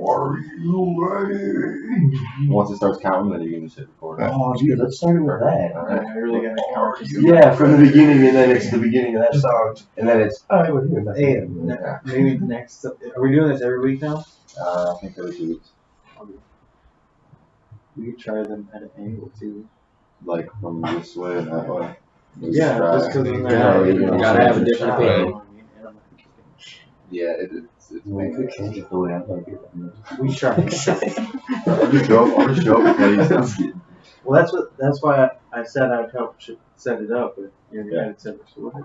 are you ready? Once it starts counting, then you can just hit record. Oh, dude, let's start with that. I really gotta count. Yeah, from the beginning, and then it's the beginning of that song, and then it's I would hear that. Hey, maybe next. Are we doing this every week now? I think every 2 weeks. We could try them at an angle too. Like from this way and that way. Yeah, just because you gotta have a different opinion. Yeah, it's We could change it the way I like it. We try. I'm just joking. Well, that's why I said I'd help set it up, but you're the guy that said it.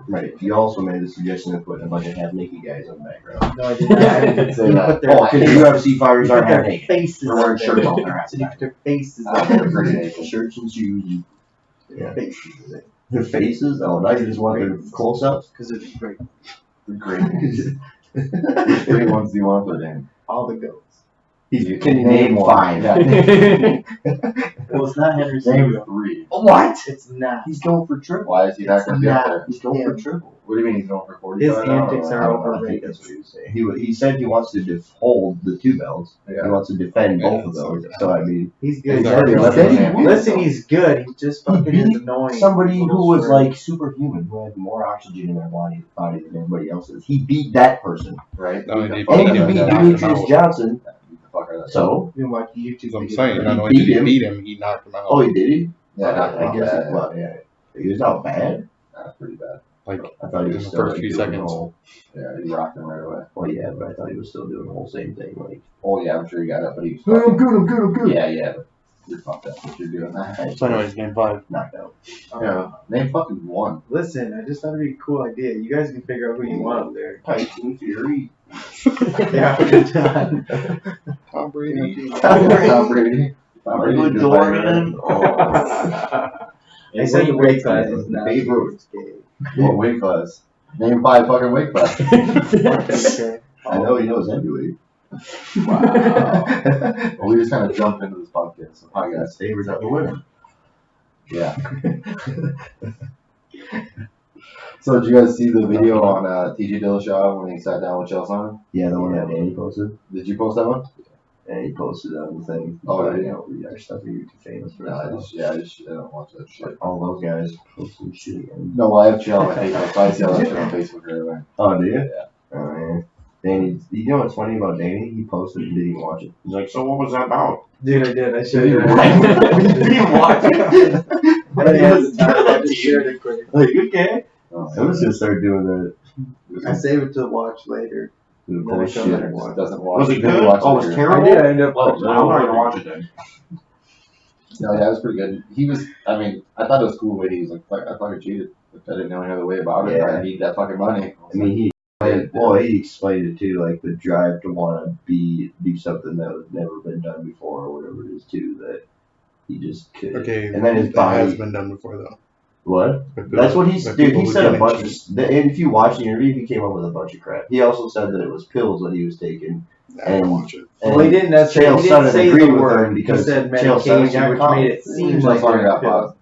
Right. You also made the suggestion of putting a bunch of half naked guys on the background. No, I didn't. I didn't say that. Oh, because UFC fighters aren't half naked. Faces. They're wearing shirts on their ass. So you put their faces They're on pretty naked. Shirts and shoes. their faces. Their faces? Oh, now you just want their close-ups? Because it's great. The great ones. Great ones do you want for them? All the goats. Can you name five? Well, it's not Henry Name Cejudo. 3. What? It's not. He's going for triple. Why is he not It's going to be up not. there? He's going for triple. What do you mean he's going for 40? His antics are I think overrated. that's what he was saying. He said he wants to hold the 2 belts. Yeah. He wants to defend both of those. So, I mean, He's good. He's already left Steady hand. win. Listen, he's good. He's just fucking beat annoying. somebody who was like superhuman, who had more oxygen in their body than everybody else's. He beat that person. Right? No, Beat he the fuck And out he of beat that guy. Demetrius Johnson. Beat the fuck out of that guy. So, You can watch YouTube. I'm videos. saying, not He only beat did he him. beat him, he knocked him out. oh, he did he? Yeah, I guess bad. it was. Yeah, he was not bad. That's pretty bad. Like, I thought he in was the still first like, few doing seconds. the whole. Yeah, he rocked him right away. Well, yeah, but I thought he was still doing the whole same thing. Like, Oh, yeah, I'm sure he got up, but he was I'm fucking... good, I'm good. Yeah, but you're fucked up what you're doing. So anyways, game 5. Knocked out. Yeah. Name fucking 1. Listen, I just thought it'd be a cool idea. You guys can figure out who you want up there. Tyson Fury. Yeah, good time. Tom Brady. Tom Brady. Michael just Jordan. They said the weight class is not Babe Ruth. What weight class? Name 5 fucking weight classes. Okay. I know he knows heavyweight. Wow. Well, we just kind of jumped into this podcast. So, hi, guys. Favors out the women. Yeah. So, did you guys see the video on TJ Dillashaw when he sat down with Chael Sonnen? Yeah, the one that Danny posted. Did you post that one? And he posted on the thing. Oh, but, yeah. you know, we are stuff you're too famous for. No, I that. don't watch that shit. All those guys posting shit again. No, I have Chael on my Facebook. I see all that shit on Facebook right away. Oh, do you? Yeah. Oh, man. Danny, you know what's funny about Danny? He posted and didn't even watch it. He's like, so what was that about? Dude, I did. I showed You you. didn't watch it? I just shared it quick. Like, okay. Oh, I'm just gonna start doing that. I save it to watch later. The Then I post come shit. back and watch. Doesn't watch. Was it Didn't good? watch Oh, it was later. terrible? I did. I ended up Oh, watching. I'm not gonna watch it then. No, yeah, it was pretty good. He was, I mean, I thought it was cool the way he was like, fuck, I fucking cheated. Like, I didn't know any other way about it. Yeah. I need that fucking money. I mean, he explained it too, like the drive to want to do something that was never been done before, or whatever it is too, that he just could. Okay, And then his that body. has been done before, though. What? But That's what but dude. people He were said a getting bunch cheap. of. And if you watch the interview, he came up with a bunch of crap. He also said that it was pills that he was taking. I didn't watch it. And Well, he didn't necessarily. He Chael didn't Sonnen say agreed the with word. him because he said Chael Sonnen medication, got which caught. made it seem Just like learning a about pill.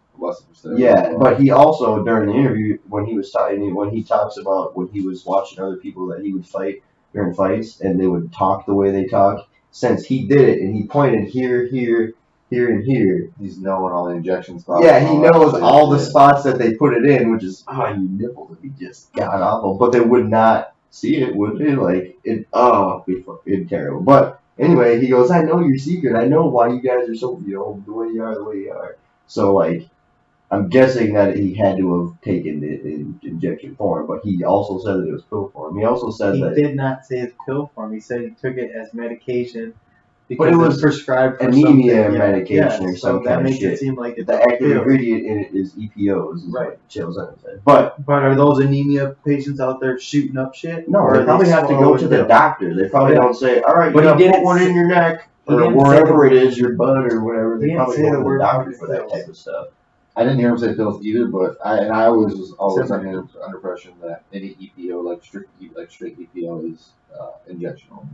Yeah, but he also during the interview when he was talking, when he talks about when he was watching other people that he would fight during fights, and they would talk the way they talk. Since he did it, and he pointed here, and here. He's knowing all the injection spots. Yeah, he and all that knows shit. all the spots that they put it in, which is your nipples would be just god awful. But they would not see it, would they? Like it. Oh, it'd be terrible. But anyway, he goes, "I know your secret. I know why you guys are so the way you are." So like, I'm guessing that he had to have taken it in injection form, but he also said that it was pill form. He also said He that did not say it's pill form. He said he took it as medication because But it it was was prescribed for anemia something. medication or so some that kind of makes shit. it seem like it's the a active pill. ingredient in it is EPOs, is Right. what Chael Sonnen said. But But are those anemia patients out there shooting up shit? no, Or they are probably have to go swallowing to the pills? doctor. They probably Yeah. don't say, all right, But you he gotta didn't put one say- in your neck he or didn't say wherever the- it is, your butt or whatever. He They didn't probably say go the to the word doctor for that pills. type of stuff. I didn't hear him say pills either, but I always was Similar. under impression that any EPO, like straight EPO, is injection only.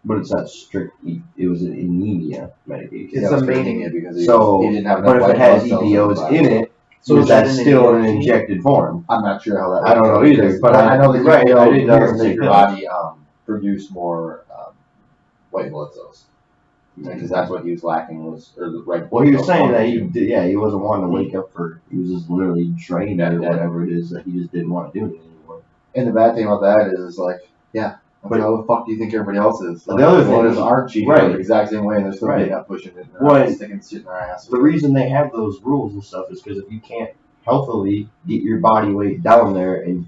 But it's not strict. It was an anemia medication. It's That a was for main- anemia because So, he didn't have but enough if it white has blood cells in his EPOs body. in it, So is is that that an still in an injection? injected form? I'm not sure how that. I don't know either, but I know that right, I didn't EPO hear him does say make your pills. body produce more white blood cells. Because that's what he was lacking was, or the right. Well, he was saying that he wasn't wanting to wake up he was just literally drained or whatever it is that he just didn't want to do it anymore. And the bad thing about that is like, but how the fuck do you think everybody else is? Like, the other thing is, aren't cheating the exact same way, and they're still getting up pushing it, and sticking shit in their ass. The reason they have those rules and stuff is because if you can't healthily get your body weight down there, and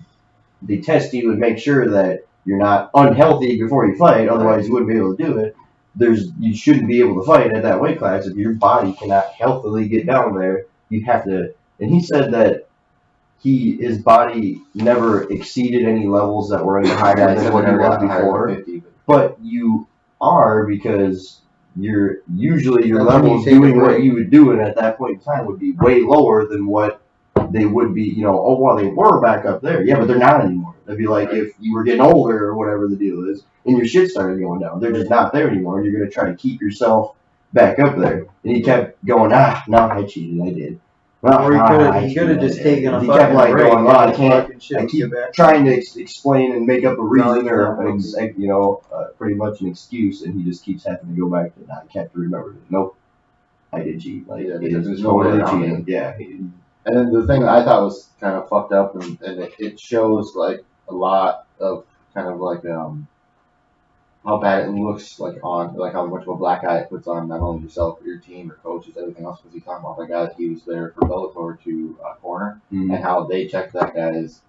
they test you and make sure that you're not unhealthy before you fight, otherwise you wouldn't be able to do it. You shouldn't be able to fight at that weight class if your body cannot healthily get down there. You have to. And he said that his body never exceeded any levels that were any higher than what he was before. 50, but you are, because your levels doing what you would do at that point in time would be way lower than what they would be. They were back up there. Yeah, but they're not anymore. It'd be like if you were getting older or whatever the deal is, and your shit started going down. They're just not there anymore, and you're going to try to keep yourself back up there. And he kept going, no, I cheated, I did. Or he could have just taken a he fucking kept like break. going, I keep trying to explain and make up a reason pretty much an excuse, and he just keeps having to go back to I kept to remember, nope, I did cheat. Like, there's no way cheating. Yeah. And then the thing that I thought was kind of fucked up, and it shows like a lot of kind of like how bad it looks like how much of a black eye it puts on not only yourself but your team, your coaches, everything else. Because he's talking about the guy that he was there for Bellator to corner, and how they checked that guy's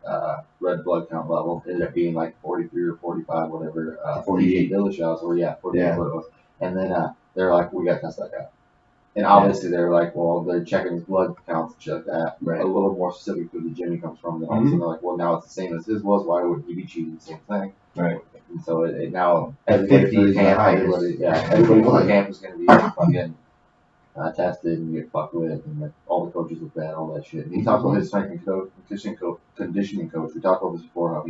red blood count level. It ended up being like 43 or 45, whatever. 48 DILLASHAW, or 48 what it was. And then they're like, we got to test that guy. And obviously they're like, well, they're checking his blood counts and shit like that. Right. A little more specific to the gym he comes from. Then all of a sudden they're like, well, now it's the same as his was. Why would he be cheating the same thing? Right. And so it now everybody in the camp, everybody in the camp is going to be fucking tested and get fucked with, and like, all the coaches look bad, all that shit. And he talked about his strength and conditioning coach. We talked about this before. How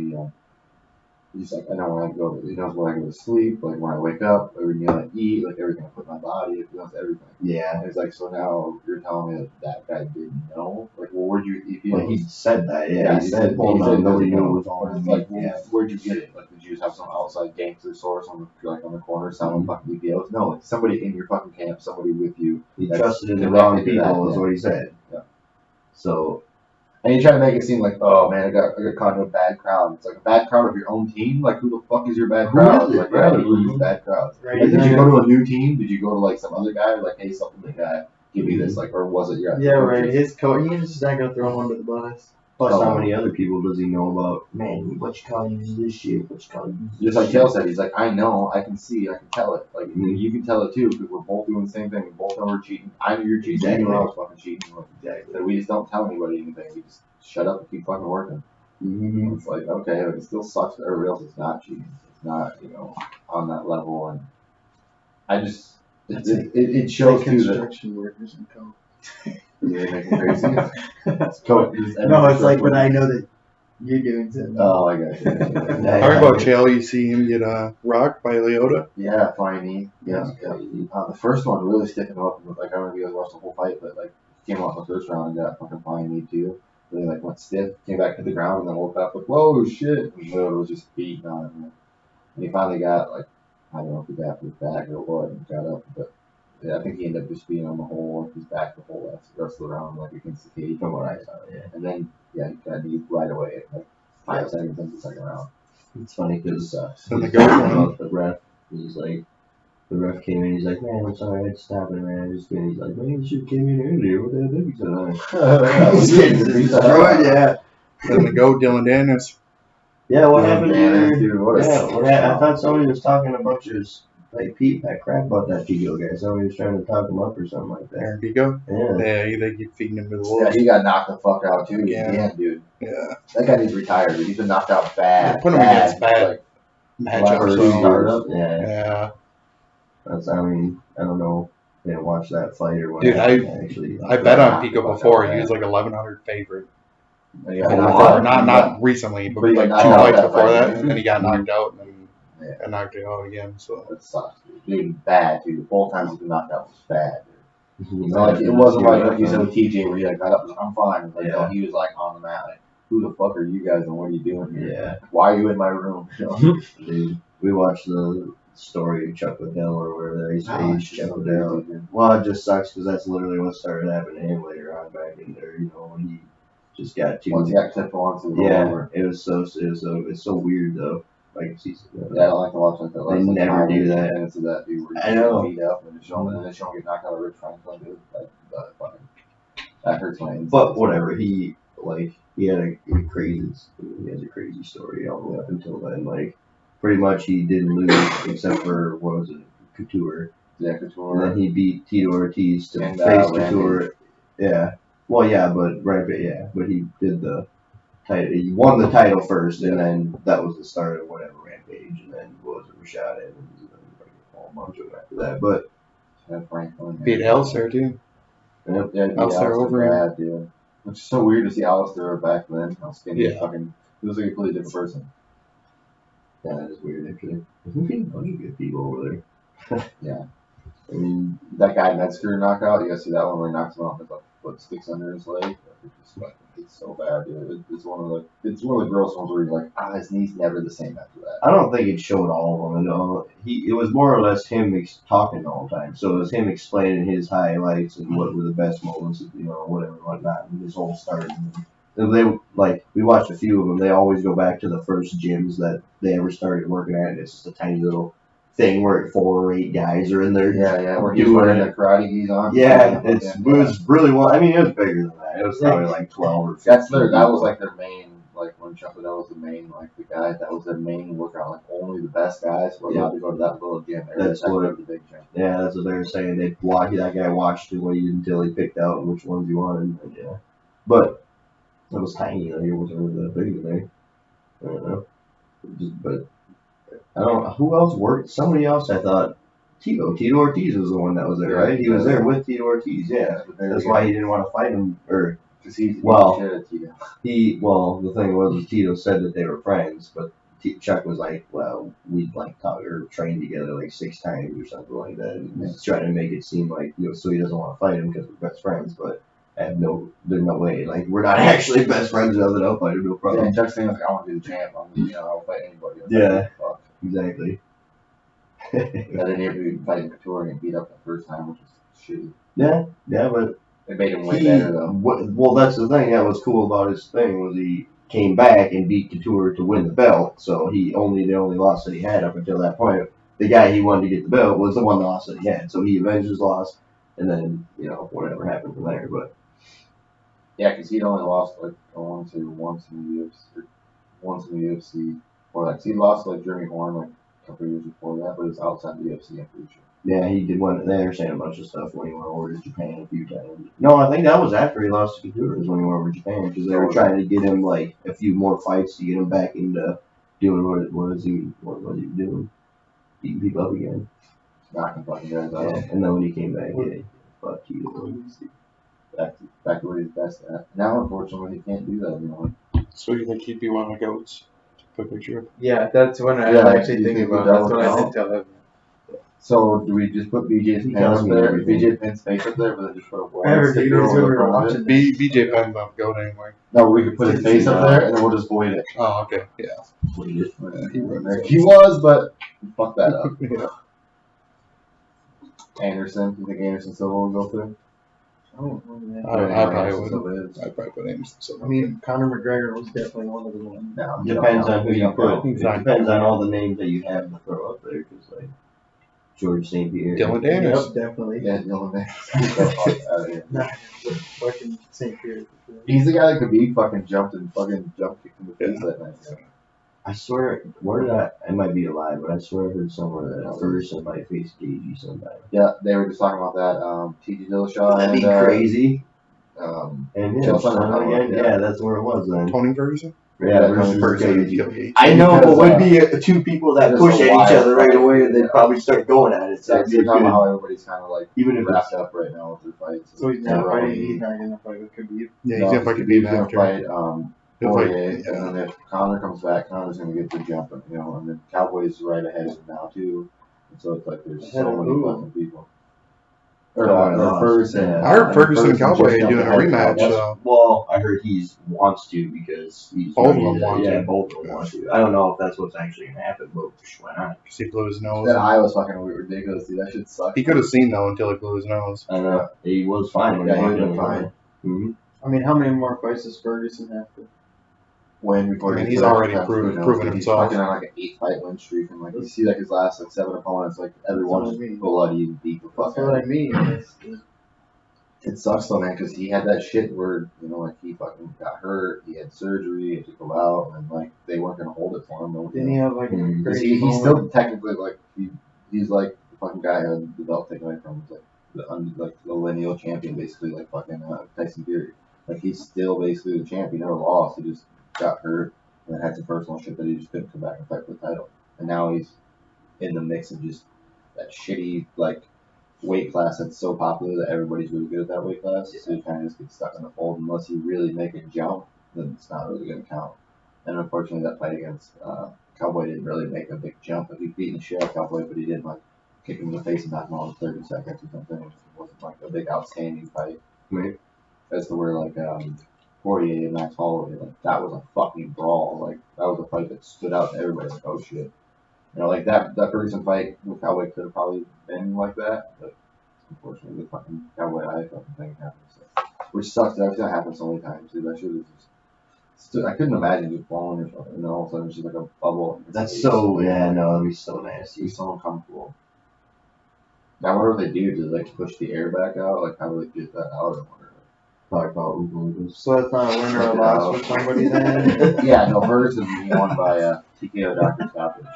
he's like, I know when I go, he knows when I go to sleep, like when I wake up, every meal I eat, like everything I put in my body, he knows everything. Yeah. And he's like, so now you're telling me that guy didn't know? Like, well, where'd you, he said that, he said nobody knew it was all in like, where'd you get it? Like, did you just have some outside gangster source on the corner selling fucking EPOs? No, like somebody in your fucking camp, somebody with you. He trusted in the wrong people, is what he said. Yeah. So. And you try to make it seem like, oh man, I got caught in a bad crowd. It's like a bad crowd of your own team. Like, who the fuck is your bad crowd? Like, who's bad crowd? Right. Like, did you go to a new team? Did you go to like some other guy? Like, hey, something like that. Give me this, like, or was it your? Yeah, right. His coach, he's just not gonna throw him under the bus. Plus, how many other people does he know about? Man, what you call uses this shit? What you call uses just like Kale said, he's like, I know, I can see, I can tell it. Like, you can tell it too, because we're both doing the same thing. We both know we're cheating. I knew you're cheating. Exactly. You know I was fucking cheating. Exactly. We just don't tell anybody anything. We just shut up and keep fucking working. Mm-hmm. It's like, okay, but it still sucks for everybody else. It's not cheating. It's not, on that level. And I just, it shows too that construction workers and co. They make it crazy. No, it's like when I know that you're doing something. Oh, I got you. Talking about Chael, you see him get rocked by Leota? Yeah, flying knee. Yeah. The first one really sticking up. Like, I don't know if you guys watched the whole fight, but like, came out in the first round and got fucking flying knee too. Really like went stiff, came back to the ground, and then woke up like, whoa, shit. And Leota was just beating on him. And he finally got, like, I don't know if he got his back or what, and got up, but yeah, I think he ended up just being on the whole, his back the whole rest of the round, like against the cage. From what I saw, yeah. And then, he got knee right away, like 5 seconds into the second round. It's funny because the ref, he's like, the ref came in, he's like, man, I'm sorry, I had to stop it, man. He's like, man, you should have came in earlier. What the hell did you tonight? He's getting destroyed, yeah. Then the GOAT, Dylan Dennis. Yeah, what happened to dude? I thought somebody was talking a bunch of crap about that Pico guy. Somebody was trying to talk him up or something like that. Aaron Pico? Yeah. Yeah, they keep feeding him to the wolves. Yeah, he got knocked the fuck out too. Yeah, dude. Yeah. That guy needs to retire, dude. He's been knocked out bad. Put him against bad like, matchups. Yeah. That's, I mean, I don't know. I didn't watch that fight or what. Dude, I bet on Pico before. He was like 1,100 favorite. Yeah, not recently, but like 2 fights before that, and then he got knocked out, and then got knocked out again. So it sucks, dude. Bad, dude. The whole time he's been knocked out was bad, dude. Like, it wasn't like you said with TJ where he like got up and was like, I'm fine. Like, no, he was like on the mat, like, who the fuck are you guys and what are you doing here? Yeah. Why are you in my room? Dude, we watched the story of Chuck Liddell or whatever. He's Oh, it's Chuck just so Liddell. crazy, dude. Well, it just sucks because that's literally what started happening to him later on back in there. You know, when he just got too. Once he got clipped once, it was Yeah, over. it's so weird though. Like Yeah, I don't like to watch like that. They never do that. Minutes of that dude where I he's know. beat up and they show him get knocked out of Rich Franklin, dude. Fucking, that hurts my inside. But whatever, he had a crazy story all the way up until then. Like pretty much he didn't lose except for what was it, Couture. Yeah, Couture. And then he beat Tito Ortiz to And, face Randy. Couture. Yeah. Well, yeah, but he did the title. He won the title first, and then that was the start of whatever Rampage, and then was it Rashad Evans, and then like a whole bunch of them after that. But Franklin. Beat Alistair too. Yep, yeah, Alistair over him. bad, dude. Which is so weird to see Alistair back then. How skinny Yeah. fucking. He was like a completely different person. yeah, that is weird actually. There's a bunch of good people over there. Yeah. I mean, that guy Metzger knockout, you guys see that one where he knocks him off with like sticks under his leg? It's so bad, dude. It's one of the gross ones where you're like, his knee's never the same after that. I don't think it showed all of them. No, it was more or less him talking the whole time. So it was him explaining his highlights and what were the best moments, whatever, whatnot, and his whole start. And we watched a few of them. They always go back to the first gyms that they ever started working at. And it's just a tiny little thing where 4 or 8 guys are in there. Yeah, where he's wearing the karate gis on. Yeah, it was really well. I mean, it was bigger than that. It was probably like 12 or 15. That was like their main, like when Chuck Liddell was the main, like the guy, that was their main workout. Like only the best guys were allowed to go to that little gym. That's what the big gym. Yeah, that's what they were saying. That guy watched and waited until he picked out which ones he wanted. And, yeah, but it was tiny. Like, it wasn't really that big today. I don't know. But I don't know who else worked. Somebody else. I thought Tito Ortiz was the one that was there, right? He was there with Tito Ortiz. Yeah, that's why he didn't want to fight him. Or because the thing was Tito said that they were friends, but Chuck was like, well, we'd like talk or train together like 6 times or something like that. And he's trying to make it seem like so he doesn't want to fight him because we're best friends, but. There's no way. Like, we're not actually best friends. Other than I'll fight him, no problem. Yeah, and Chuck's saying like, I want to be the champ. I'll fight anybody. Yeah, exactly. I didn't even fight Couture and get beat up the first time, which was shitty. Yeah, but it made him way better though. Well, that's the thing that was cool about his thing was he came back and beat Couture to win the belt. So the only loss that he had up until that point, the guy he wanted to get the belt was the one loss that he had. So he avenged his loss, and then whatever happened from there. But yeah, because he'd only lost like once in the UFC. Or like he lost like Jeremy Horn like a couple of years before that, but it was outside the UFC. I'm pretty sure. Yeah, he did one. They were saying a bunch of stuff when he went over to Japan a few times. No, I think that was after he lost to Couture, is when he went over to Japan, because they were trying to get him like a few more fights to get him back into doing what was he doing, beating people up again. Knocking fucking guys out. Yeah, and then when he came back, fuck you. Back to what he's best at. Now, unfortunately, he can't do that anymore. So you think he'd be one of the goats? Put a picture up. Yeah, that's when I actually think about. That's what I did tell him. So do we just put BJ's Penn up there? BJ Penn's face up there, but then just put a Whatever, dude, sticker when we were over watching it? BJ Penn's not goat anymore. No, we could put his face up there, and then we'll just void it. Oh, okay, yeah. He was, but fuck that up. Yeah. Anderson, you think Anderson Silva will go through? I don't know, man. I probably Anderson would. Silva is. I'd probably put Anderson Silva. I mean, Conor McGregor was definitely one of the ones. No, Depends on who you put. It Exactly. depends on all the names that you have to throw up there, because like George St. Pierre, Dylan Daniels. Yep, definitely. Yeah, Dylan Daniels. Nah, fucking St. Pierre. He's the guy that could be fucking jumped and fucking jump kicked in the face that night. Yeah. I swear, I might be a lie, but I swear I heard somewhere that Ferguson might face Gagey sometime. Yeah, they were just talking about that. T.J. Dillashaw That'd be and crazy. and And Chael again, Sonnen, yeah, that's where it was then. Tony Ferguson? Yeah, versus Gagey. I know, but would be 2 people that That's push a at each other wild right fight. away, and they'd probably start going at it. So That's talking about how everybody's kind of like even if wrapped up right now with their fights. So he's not fighting. He's not gonna fight with Khabib. Yeah, he's gonna fight Khabib gonna after. fight He'll fight- Poirier, and then if Conor comes back, Conor's gonna get the jump, and then Cowboys right ahead of him now too. And so it's like there's Ahead so of many who? fucking people. Ferguson. Yeah. I heard Ferguson and Cowboy just doing a jumped ahead. rematch. That's, So well, I heard he wants to because he's Both of ready them to- want yeah, to. both of them want to. I don't know if that's what's actually gonna happen, but why not? because he blew his nose. That eye was fucking ridiculous, dude. That shit sucked. He could have seen though until he blew his nose. I know he was fine when Yeah, he he walked was in. fine. Mm-hmm. I mean, how many more fights does Ferguson have to? When before I mean, he he's took already that, proven who knows, himself. He's fucking on like an 8-fight win streak, and like you see like his last like 7 opponents, like everyone That's just what I mean. bloody and beat the fuck That's out what of I him. mean. It sucks though, man, because he had that shit where like he fucking got hurt, he had surgery, he had to go out, and like they weren't gonna hold it for him. Didn't he have like a Mhm. Because crazy he's moment? still technically like he's like the fucking guy who had the belt taken away from him. He's like the lineal champion, basically, like fucking Tyson Fury. Like he's still basically the champ. He never lost. He just got hurt and had some personal shit that he just couldn't come back and fight for the title. And now he's in the mix of just that shitty like weight class that's so popular that everybody's really good at that weight class. So you kind of just get stuck in the fold unless you really make a jump, then it's not really going to count. And unfortunately, that fight against Cowboy didn't really make a big jump. Like he beat the shit out of Cowboy, but he didn't like kick him in the face and knock him out in 30 seconds or something. It wasn't like a big outstanding fight. Right. As to where like Poirier and Max Holloway, like that was a fucking brawl. Like that was a fight that stood out to everybody. Like oh shit. You know, like that Ferguson fight with Cowboy could have probably been like that, but unfortunately the fucking Cowboy eye fucking thing happened. So. Which sucks. That happened so many times, dude. That shit was just. I couldn't imagine you falling or something, and then all of a sudden it's just like a bubble. That's so no, that'd be so nasty. It's so uncomfortable. I wonder what they do to like push the air back out. Like how do they get that out? I wonder. Talk about Oogles. So that's not a winner or loss for somebody then? Yeah, no, Ferguson won by TKO doctor stoppage.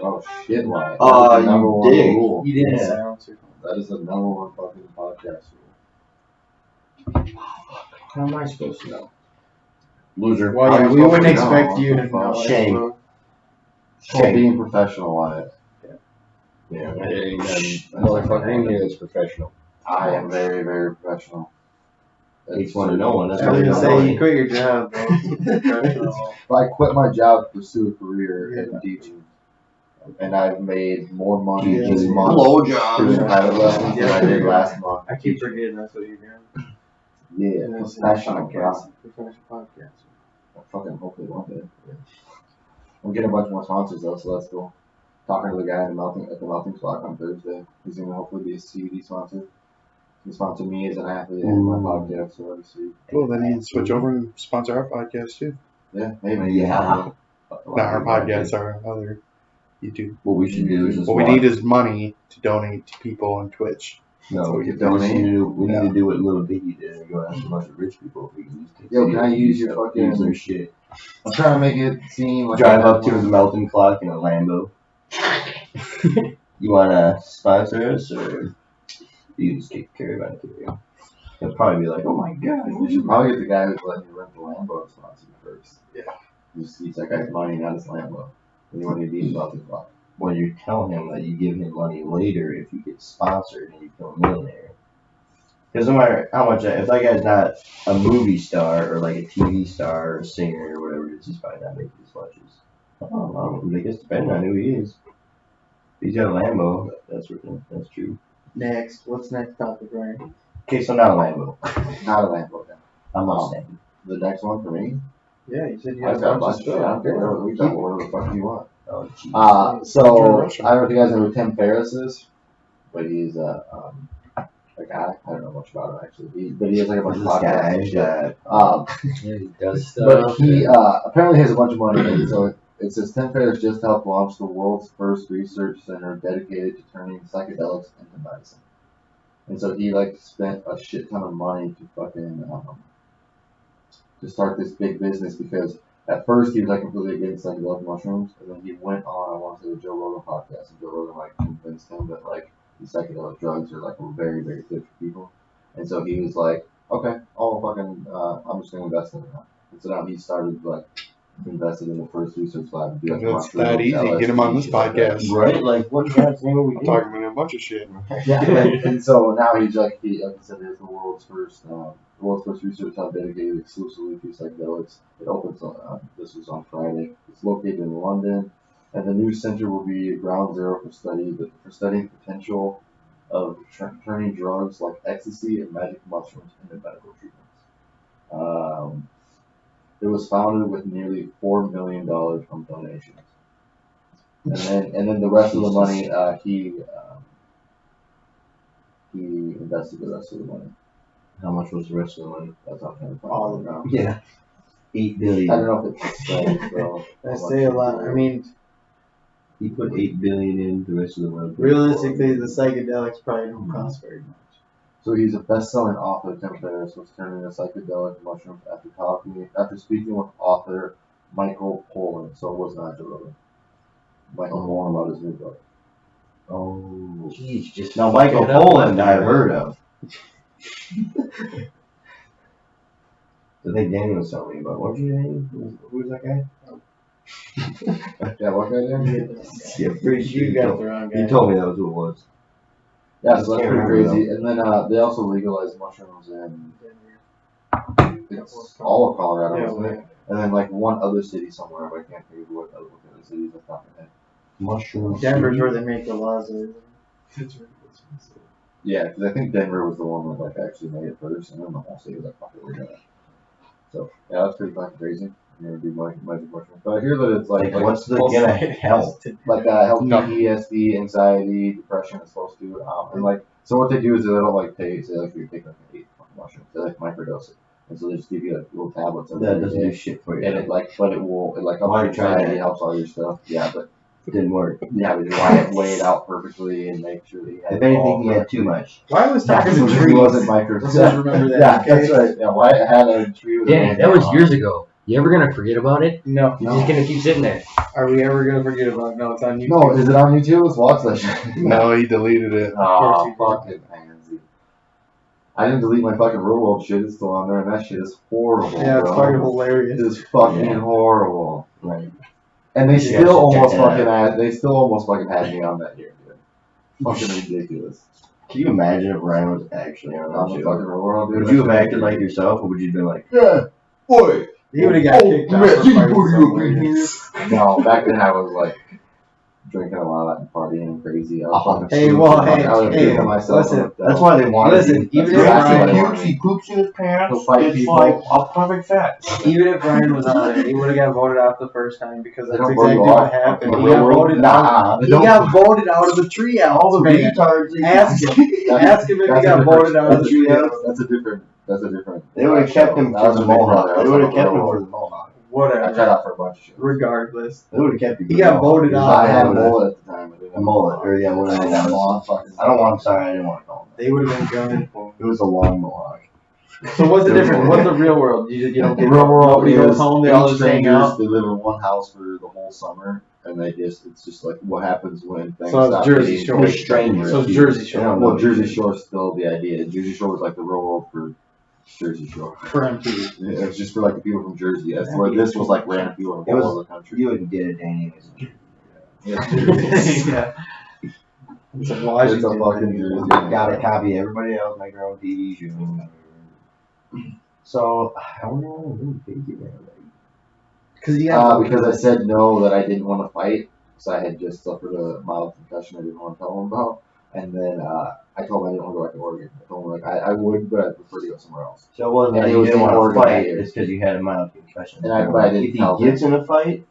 Oh shit, Wyatt. That is the number one dick. rule. You didn't Yeah. sound too. That is the number one fucking podcast rule. How am I supposed to know? Loser. Well, How yeah, are we supposed wouldn't to expect know? you to know. Shame. So, Called being professional, Wyatt. Yeah, Motherfucker in here is professional. I am very, very professional. Each one to know one. That's I what was they gonna don't say know. you quit your job, bro. Professional. If I quit my job to pursue a career Yeah. in teaching, and I've made more money Yeah. this month Blow doing jobs. private lessons than I did last month. I keep forgetting that's what you're doing. Yeah, professional, bro. Professional podcast. I fucking hopefully one day. Yeah. I'm getting a bunch more sponsors though, so that's cool. Talking to the guy at the melting clock on Thursday. He's gonna hopefully be a CBD sponsor. He sponsored me as an athlete and my podcast, so let's see. Cool. Then you can switch over and sponsor our podcast too. Yeah, maybe. Yeah. Not our podcast, our other YouTube. What we should do is just What we watch- need is money to donate to people on Twitch. No, So we we can donate. need to do what Little Biggie did and go after a bunch of rich people. If we can just take Yo, can I videos use and your stuff, fucking- use their shit? I'm trying to make it seem like Drive up to the melting clock in a Lambo. You wanna sponsor us or you just take care of it? He'll probably be like, oh my god. You should probably get the guy who's letting you rent the Lambo to sponsor you first. Yeah. Just use that guy's money, not his Lambo. And you want to be about the clock. Well, you tell him that you give him money later if you get sponsored and you become a millionaire. Because no matter how much, if that guy's not a movie star or like a TV star or a singer or whatever it is, he's probably not making as much as. I guess depending on who he is. If he's got a Lambo, that's true. Next, what's next topic, Ryan? Okay, so not a Lambo. Not a Lambo, then. I'm Mustang. The next one for me? Yeah, you said you I've had got a a bunch of shit. I don't care. stuff. We got whatever the fuck you want. Oh, geez. So, I don't know if you guys know who Tim Ferriss is, but he's a guy. I don't know much about him actually. But he has like a bunch of This podcasts guy and shit. that Yeah, he does stuff. But he apparently has a bunch of money. And so it says Tim Ferriss just helped launch the world's first research center dedicated to turning psychedelics into medicine. And so he like spent a shit ton of money to fucking to start this big business because at first he was like completely against psychedelic mushrooms, and then he went on I want to say the Joe Rogan podcast, and Joe Rogan like convinced him that like these psychedelic drugs are like very very good for people, and so he was like, okay, I'm just gonna invest in it now. And so now he started like invested in the first research lab. To do, like, If it's mushrooms, that easy, get him on LSD, this shit like that. podcast. right? Like, what God's name are we I'm doing? talking about a bunch of shit. Yeah, and so now he's like he said, he's the world's first research lab dedicated exclusively to psychedelics. It opens on this was on Friday. It's located in London, and the new center will be ground zero for studying the potential of turning drugs like ecstasy and magic mushrooms into medical treatments. It was founded with nearly $4 million from donations, and then the rest of the money he invested the rest of the money. How much was the rest of the money? That's not kind of All of it. Yeah. $8 I billion. don't know if it's so. I say a lot. I mean, He put $8 billion in, the rest of the money. realistically, the psychedelics probably don't cost very much. So he's a best-selling author. Tim Ferriss was turning to psychedelic mushrooms after speaking with author Michael Pollan. So it was not Joe Rogan. Michael Pollan about his new book. Oh. Jeez, just Now, Michael Pollan, I've heard of. I think Danny was telling me about. What was your name? Who was that guy? Yeah, what guy there? Yeah, pretty sure You got the wrong guy. he told me that was who it was. Yeah, so that's Can't pretty remember, crazy. And then they also legalized mushrooms in it's all of Colorado, Yeah, isn't it? And then like one other city somewhere, but I can't think of what the other cities off the top of my head. Mushrooms. Denver's where they make the laws. Yeah, because I think Denver was the one that like actually made it first, and then the whole state was like, "Fuck it, we're doing it." So yeah, that's pretty fucking crazy. I'm gonna do magic mushrooms, but I hear that it's Like, what's the gonna help? like help No. PTSD, anxiety, depression is supposed to, and like so what they do is they don't like take say like you take like 8 fucking mushrooms, they like microdose it, and so they just give you like little tablets every That doesn't day, do shit for you. and it like but it will it like Why helps are you trying anxiety, that? helps all your stuff, yeah, but It didn't work. yeah, but you weigh it out perfectly and make sure that you have If anything, he had too much. Why was talking so to he trees? wasn't micro. Let's just remember that. Yeah, okay? that's right. Yeah, Wyatt had a tree with Danny, that was years ago. You ever gonna forget about it? No. You're just gonna keep sitting there. Are we ever gonna forget about it? No, it's on YouTube. No, is it on YouTube? Let's watch that shit. No, he deleted it. Oh, he did. fucking pansy. I didn't delete my fucking real world shit. It's still on there, and that shit is horrible. Yeah, it's bro. fucking It hilarious. is fucking Yeah. horrible. Right. And they You still guys should almost check that fucking had. They still almost fucking had me on that here, dude. Fucking ridiculous. Can you imagine if Ryan was actually on On that the show? fucking real world, dude. Would you have acted like yourself, or would you have been like, Yeah, boy. He would have got kicked out. for fighting somebody. No, back then I was like drinking a lot and partying and crazy. I was fucking Hey, stupid. well, I was hey, picking myself listen, up, though. that's why they wanted Listen, you. even if Ryan he wanted pukes, he poops in his pants. He'll fight It's people. like a perfect fit. Even if Ryan was on there, he would have got voted off the first time because They that's don't vote exactly you what off. happened. In He the real got world? voted out. They He don't. got voted out of the treehouse. All the man. retards. Ask him. Ask him if he That's a got different- voted out of the that's a- treehouse. That's a different. That's a different. They would have kept him That for was the a big Mohawk. brother. They would have That's kept a him real for one. the Mohawk. I tried Whatever. out for a bunch of shit. Regardless. They would have kept you. He got voted out. I had a mullet at the time. I didn't have A mullet, or yeah, one of I those. had a long fucking. I don't want. Sorry, I didn't want to call him They would have been gunning for him. that. It was a long Mohawk. So what's the difference? What's the real world? You don't The get real world nobody goes is home. They all eight just hang strangers. out. They live in one house for the whole summer, and it's just like what happens when things So it's stop Jersey being Shore. big Strangers. So it's Jersey They Shore. don't Well, know Jersey you. Shore's still the idea. Jersey Shore was like the real world for Jersey Shore. For MTV. It was just for like the people from Jersey. That's where this was like random people from It was- all over the country. You wouldn't get it, Danny. Yeah. It's a It's Washington. a fucking Jersey. Gotta copy everybody else, make their own TV show. So, I wonder why I didn't think you were Because I said no, that I didn't want to fight, because I had just suffered a mild concussion I didn't want to tell him about. And then I told him I didn't want to go back to Oregon. I told him like I would, but I'd prefer to go somewhere else. So it wasn't And that it you was didn't in want Oregon to that fight, year. it's because you had a mild concussion. And I didn't if he tell gets in a fight,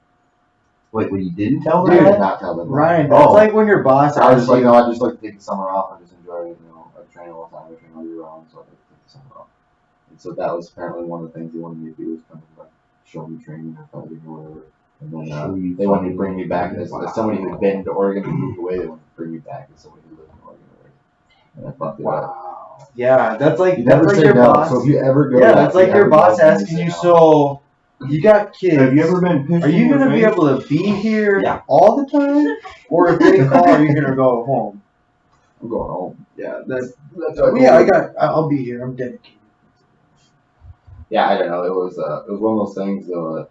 wait, you didn't tell them I did that? not tell them. that. Ryan, that's Oh. like when your boss I was asks just like, you. no, I just like to take the summer off and just enjoy it. I train all the time. I train all year round, so I like to take the summer off. And so that was apparently one of the things they wanted me to do was kind of like show me training or fighting or whatever. And then Show you they wanted to fighting. bring me back as somebody who'd been to Oregon and moved away. They wanted to bring me back as somebody who lived in Oregon already. And I fucked it up. Wow. Yeah, that's like You never that's like say your no. boss. So if you ever go, Yeah, back, that's like you your never boss go back and asking say you. no. So you got kids. Have you ever been pissed Are you in gonna the be face? able to be here Yeah. all the time, or if they call, are you gonna go home? I'm going home. Yeah, that's. what Yeah, I'll be here. I'm dedicated. Yeah, I don't know. It was one of those things though that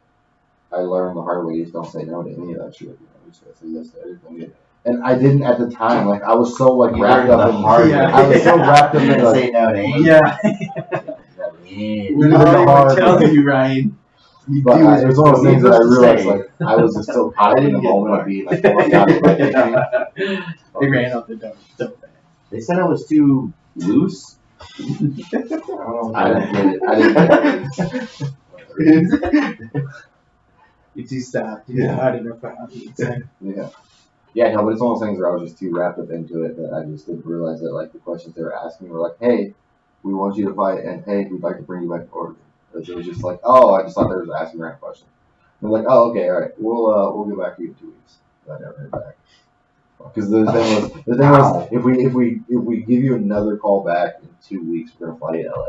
I learned the hard way. You just don't say no to any of that shit. You just gotta say yes to everything. And I didn't at the time. Like I was so like You wrapped learned up the in hard way. I was so wrapped up in Didn't like, say no to anything. Yeah, It we're was not even hard. telling you, Ryan. But it was one of those things that I Needless to realized, say. like, I was just so caught up I in the didn't get moment one. of being like, oh my god, it's like, They ran out the door. So bad. They said I was too loose. I didn't get it. I didn't get it. You two stopped. You're not enough out. Yeah, no, but it's one of those things where I was just too wrapped up into it that I just didn't realize that like the questions they were asking were like, hey, we want you to fight, and hey, we'd like to bring you back to Oregon. It was just like, oh, I just thought they were asking random questions. And they're like, oh, okay, all right, we'll get back to you in 2 weeks. I never heard back. Because the thing was, if we give you another call back in 2 weeks, we're gonna fly you to LA.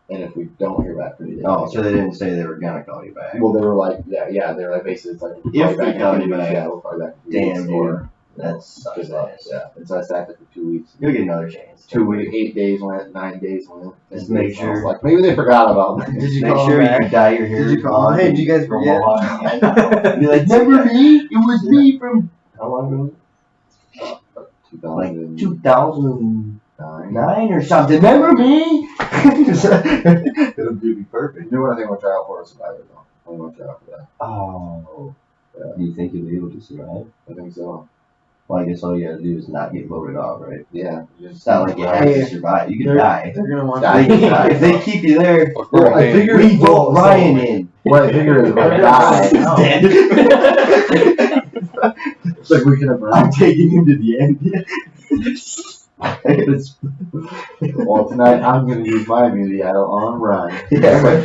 And if we don't hear back from you, Oh, so they didn't say they were gonna call you back. well, they were like, yeah, they were like basically it's like If they call you back, yeah, we'll call you back. In 2 damn, weeks, dude, or that sucks. yeah. And so I sat there for 2 weeks. You'll get another chance. 2 weeks, 8 days went, 9 days went. Just make sure. I was like maybe they forgot about me. Did you Make call sure him back? you dye your hair. Did you call him? Hey, did you guys forget? Be like, remember me? It was me from how long ago? Like 2009 or something. Remember me? It would be perfect. You know what I think I'll try out for a Survivor though. I'm gonna try out for that. Oh. Yeah. Do you think you'll be able to survive? I think so. Well, I guess all you gotta do is not get voted off, right? Yeah. It's not like you have to survive. You can die. They're gonna want Die. If they keep you there, Well, I figured we vote Ryan in. What I figured is if I die, it's like we can have I'm taking him to the end. well, tonight I'm gonna use my immunity idol on Ryan. Yeah, right.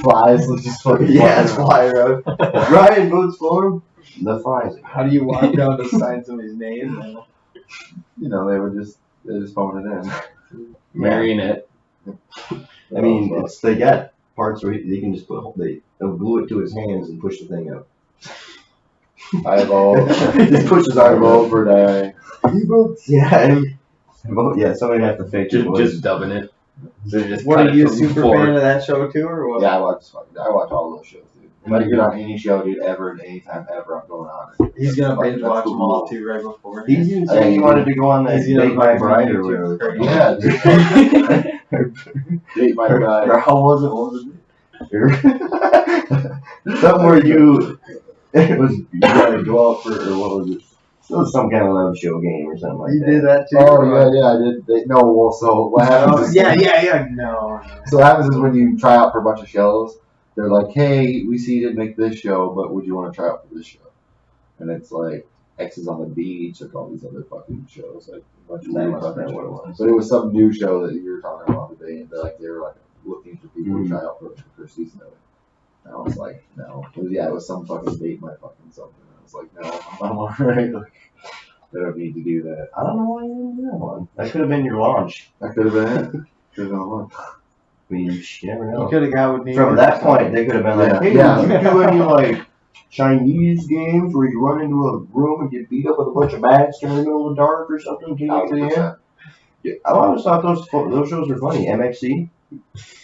Flies, let's just fucking Yeah, it's fly around. Ryan votes for him. The flies. How do you walk down to sign somebody's name? You know, they just phone it in. Marionette. I mean, it's they got parts where they can just they'll glue it to his hands and push the thing up. I vote. Just pushes I our vote for die. He votes. Yeah, I vote. Yeah, somebody have to fake it. Just dubbing it. So just What cut are it you a from super before. fan of that show too, or what? Yeah, I watch all those shows, dude. If I get on any show, dude, ever and anytime ever, I'm going on it. He's gonna Like, binge that's watch the them all rule. too right before. He's even saying he wanted to go on that He's gonna Date My invite me Bride to or whatever. Yeah, dude. Date my bride. Or how was it? What was it? Something where it was you gotta go out for, or what was it? It was some kind of love show game or something like You that. did that too. Oh yeah, I did. No, well, so what happens? Is, Yeah. No. So what happens is when you try out for a bunch of shows, they're like, "Hey, we see you didn't make this show, but would you want to try out for this show?" And it's like X's on the Beach, like all these other fucking shows, like a bunch of That weird must have fucking been what it shows. was. But it was some new show that you were talking about today, and they were like looking for people to try out for the first season of it. And I was like, no. It was some fucking Date My fucking something. I was like, no, I'm alright. Like, I don't need to do that. I don't know why you didn't do that one. That could have been your launch. That could have been it. Could have been one. I mean, you never You know. could have got with me. From that point, they could have been like, "Hey, Yeah. did you do any like Chinese games where you run into a room and get beat up with a bunch of bats during the middle of the dark or something? Can you get to the end?" 100%. Yeah, I always thought those shows were funny. MXC.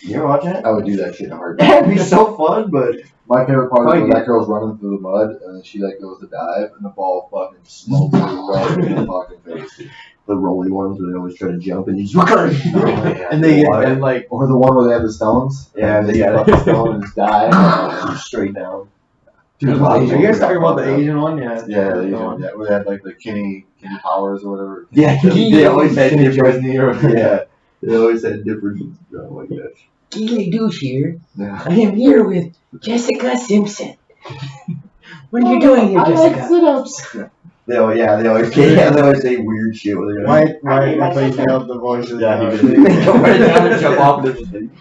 You ever watch that? I would do that shit in a heartbeat. That'd be so fun, but My favorite part is when Like- that girl's running through the mud and then she like goes to dive and the ball fucking smokes her right in the fucking face. the rolly ones where they always try to jump and just yeah, And they and like Or the one where they have the stones. Yeah, and they they got fucking stone and just dive. straight down. Dude, are the you guys talking about the Asian Asian one? Yeah. Yeah, the Asian one. Yeah, where they had like the Kenny Powers or whatever. Yeah, they always had Kenny different. Chesney or whatever. Yeah, they always had different. Like that. Geely Douche here. Yeah. I am here with Jessica Simpson. What are you doing here, Jessica? sit-ups. They always say weird shit. Where they're Why if I nailed the voices? Yeah, down. they come right down and jump off the thing.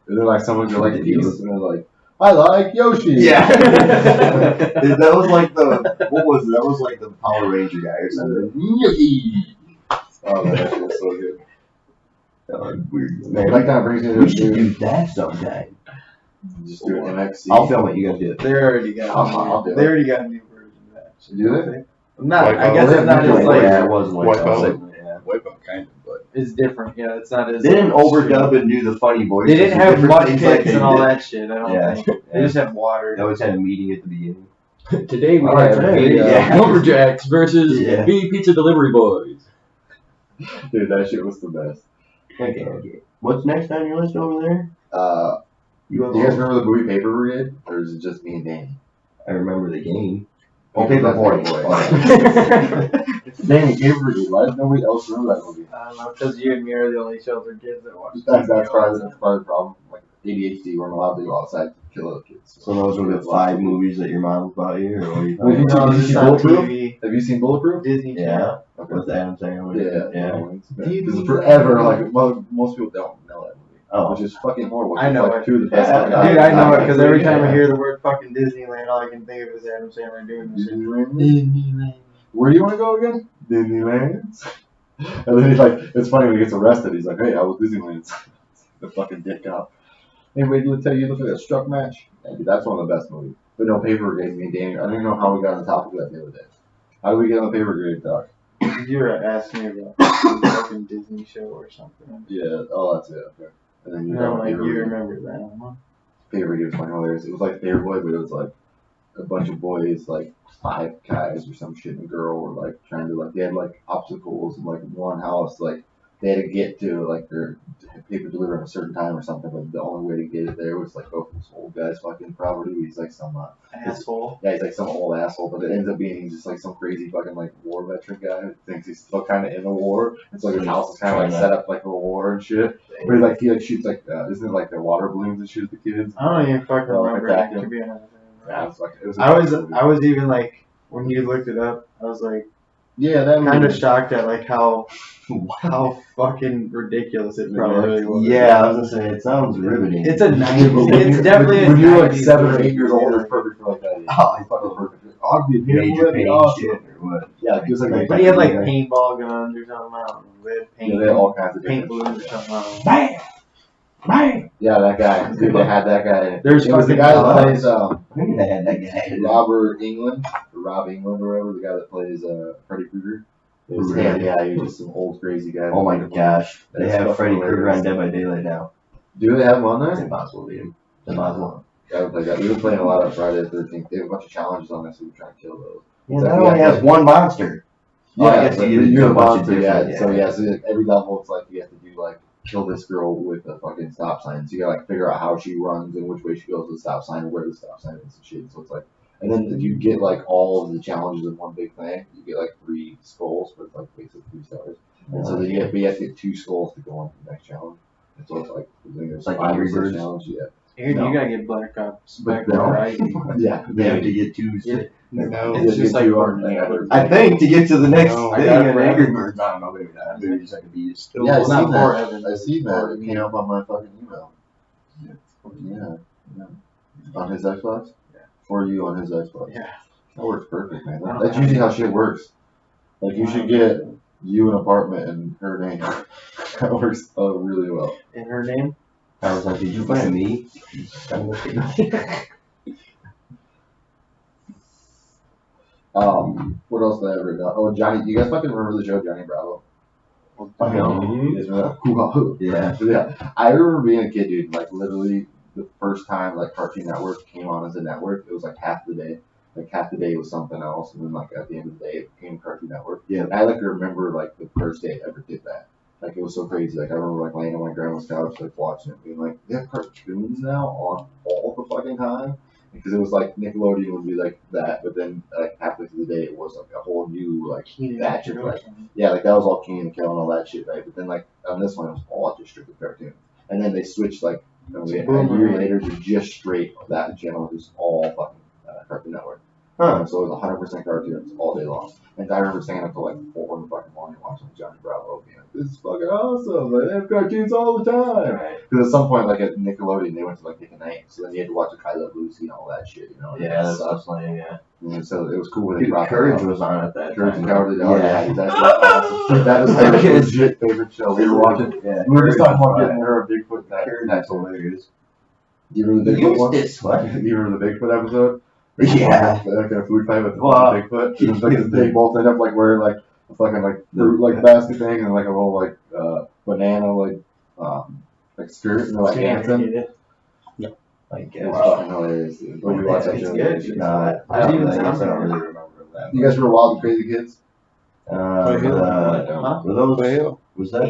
And they're like, someone's like, Jesus, and they're like, I like Yoshi. Yeah. That was like what was it? That was like the Power Ranger guy or something. Yoshi. Oh, man, that shit was so good. Weird. Man, like that brings me to We the should do dude. that sometime. Just do an MXC. I'll film it. You guys do it. They already got. I'll do it. They already got a new version of that. Do they? Not. Like, I guess oh, it's not yeah, as like. Yeah, it was Wipeout. yeah. Wipeout kind of, but It's different. Yeah, it's not as. They didn't overdub and do the funny voices. They didn't have Different mud things pits they and all did. that shit. I don't Yeah. think. They just have water. They always had a meeting at the beginning. Today we Alright, have today, yeah. Lumberjacks versus Yeah. B Pizza Delivery Boys. Dude, that shit was the best. Okay. What's next on your list over there? Do you guys remember the Bowie Paper Brigade? Or is it just me and Danny? I remember the game. Oh, Paperboy. Dang, Paper Brigade. Why does nobody else remember that movie? I don't know, because you and me are the only sheltered kids that watch That's probably the problem. Like ADHD, weren't allowed to go outside to kill other kids. So those were the 5 movies that your mom bought you, or what do you Well, think? No, Have you it's seen on Bulletproof? TV. Have you seen Bulletproof? Disney Channel. Yeah, with Adam Sandler. Yeah. Because forever, like, most people don't know that movie. Oh. Which is fucking horrible. I know like it. two of the best. Dude, I know it because every time I hear the word fucking Disneyland, all I can think of is Adam Sandler doing this shit. Disneyland. Where do you want to go again? Disneyland. And then he's like, it's funny when he gets arrested. He's like, hey, I was Disneyland. The fucking dick cop. Anyway, did I tell you look at that struck match? Yeah, dude, that's one of the best movies. But no, Paper Brigade, me and Danny. I don't even know how we got on the topic of that the other day. How did we get on the Paper Brigade talk? You were asking me about some fucking Disney show or something. Yeah, oh, that's it. Okay. And then And I'm like, you remember that one? Paper Brigade was fucking hilarious. It was like Paperboy, but it was like a bunch of boys, like 5 guys or some shit, and a girl were like trying to like they had like obstacles in like one house, like they had to get to like their paper delivery at a certain time or something, but the only way to get it there was like go from this old guy's fucking property. He's like some Asshole. yeah, he's like some old asshole, but it ends up being just like some crazy fucking like war veteran guy who thinks he's still kind of in the war. And so his house is kind of like set up like a war and shit. But he like shoots like isn't it like the water balloons that shoot the kids? I don't even fucking Oh, remember attack it, him. to be honest. Yeah, it was like, it was I was even like, when you looked it up, I was like, yeah, that kind of movie. shocked at like how fucking ridiculous it probably was. Yeah, I was gonna say, it sounds riveting. It's a 90s. It's definitely a when you're like 90s 7 or movie. 8 years old, it's perfect for like that. Oh, It's fucking perfect. I'd be Major pain awesome. shit or what? Yeah, just like But he had like paintball guns or something. I don't know. They had paint, yeah, they had all kinds of paint different balloons or shit. something. I don't know. Bam! Bam! Yeah, that guy. Dude, they had that guy. In it. There's It was the fucking guy that dogs. plays I think they had that guy. Rob England or whatever. The guy that plays Freddy Krueger. It was him. Yeah, he was just some old crazy guy. Oh my gosh. They That's have fucking Freddy Krueger on hilarious. Dead by Daylight now. Do they have him on It's there? impossible to beat him. It's impossible. I would play that. We were playing a lot of Friday the 13th. They have a bunch of challenges on there, so we were trying to kill those. Yeah, that only has one monster. Yeah, I guess but you you're do the a bunch of monster, yeah. different- So like, every level it's like you have to do like kill this girl with a fucking stop sign. So you gotta like figure out how she runs and which way she goes to the stop sign and where the stop sign is and shit. So it's like, and then if you get like all of the challenges in one big thing, you get like 3 skulls, but it's like basically 3 stars. And so then you have to get 2 skulls to go on to the next challenge. And so it's like, I think there's Like 5 or Angry 6 Birds? challenges, yeah. Here, No. you gotta get Black Ops. But Black Ops no. Rising. Yeah, They have to get 2. Yeah. No. It's just like I think to get to the next No, I thing got it in for Angry Evan. Birds. I don't know, maybe not. Maybe just like a beat. Still Yeah, I Well, seen not for that. Evan. I seen that. For It me. came up on my fucking email. Yeah. On his Xbox? Yeah. For you on his Xbox. Yeah. That works perfect, man. I don't That's have usually it. how shit works. Like, you should get you an apartment and her name. That works really well. In her name? I was like, did you find me? What else did I ever know? Oh, Johnny, you guys fucking remember the show Johnny Bravo? I know. You guys remember that? Yeah. Yeah. I remember being a kid, dude, like literally the first time like Cartoon Network came on as a network, it was like half the day. Like half the day was something else, and then like at the end of the day it became Cartoon Network. Yeah. And I like remember like the first day I ever did that. Like it was so crazy. Like I remember like laying on my grandma's couch, like watching it, being like, they have cartoons now on all the fucking time. Because it was like Nickelodeon would be like that, but then like halfway through the day it was like a whole new like batch of like yeah, like that was all Keenan and Kel and all that shit, right? But then like on this one it was all just strictly cartoons. And then they switched like a year later to just straight that channel, just all fucking Cartoon Network. So it was 100% cartoons all day long. And I remember staying up till like 4 in the fucking morning watching Johnny Bravo, being like, this is fucking awesome. Like, they have cartoons all the time. Because at some point, like at Nickelodeon, they went to like Nick and Night, so then you had to watch the I Love Lucy and all that shit, you know? Yeah, that's what I was saying, yeah. And so it was cool when they Dude, brought Courage that out. was on at that Courage time. and Cowardly Dog, Yeah. yeah, that's awesome. That was like a legit favorite show we were watching. Yeah. We were just talking about Courage getting her a Bigfoot. That's hilarious. Do you remember the Bigfoot one? This what? Do you remember the Bigfoot episode? Yeah. Like a food fight with the Wow. Bigfoot. It was like they both end up like wearing like a fucking like fruit like basket thing and like a little like banana like skirt and they're like dancing. Like, It was fucking hilarious, dude. When we watched that show, It's good. No, I don't really remember that. You guys were Wild and Crazy Kids? Were those? Well, Was that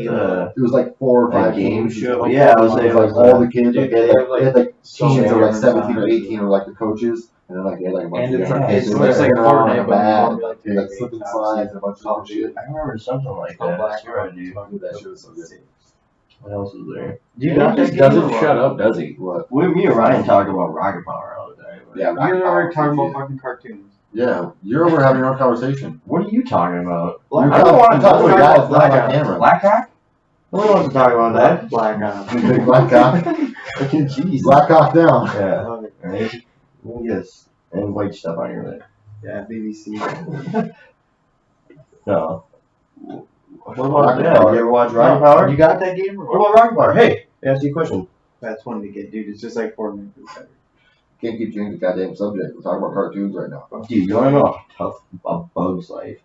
It was like 4 or 5 game games. show? Yeah, I was It saying was like all the kids. Like, they had like so teams many of like different 17 or times. 18 were like the coaches, and then like they had like a bunch And of it's different like- kids. it They looks were, like like around on Fortnite, a but bat, more like, like slipping slides and a bunch of different shit. I remember something like that. I swear I do. That shit was so good. What else was there? You He got that just game doesn't or what? shut up, does he? What? Me and Ryan talk about Rocket Power all the time. Yeah, You never Rocket talking Power, about fucking cartoons. Yeah, you're over having your own conversation. What are you talking about? You're I don't want to talk to a about guy that's not Black on Ops. camera. Black Hawk? Nobody wants to talk about that. Black Ops. Big black cock. Fucking jeez. Black cock down. Yeah. Right? Yes. And white stuff on your lip. Yeah, BBC. No. What about Rocket that? Power. You ever watch Rocket Power? You got that game or What what? about Rocket Power? Hey, ask you a question. That's one to get, dude. It's just like Fortnite. But better. Can't keep changing the goddamn subject. We're talking about cartoons right now. Dude, you wanna know how tough a Bug's Life?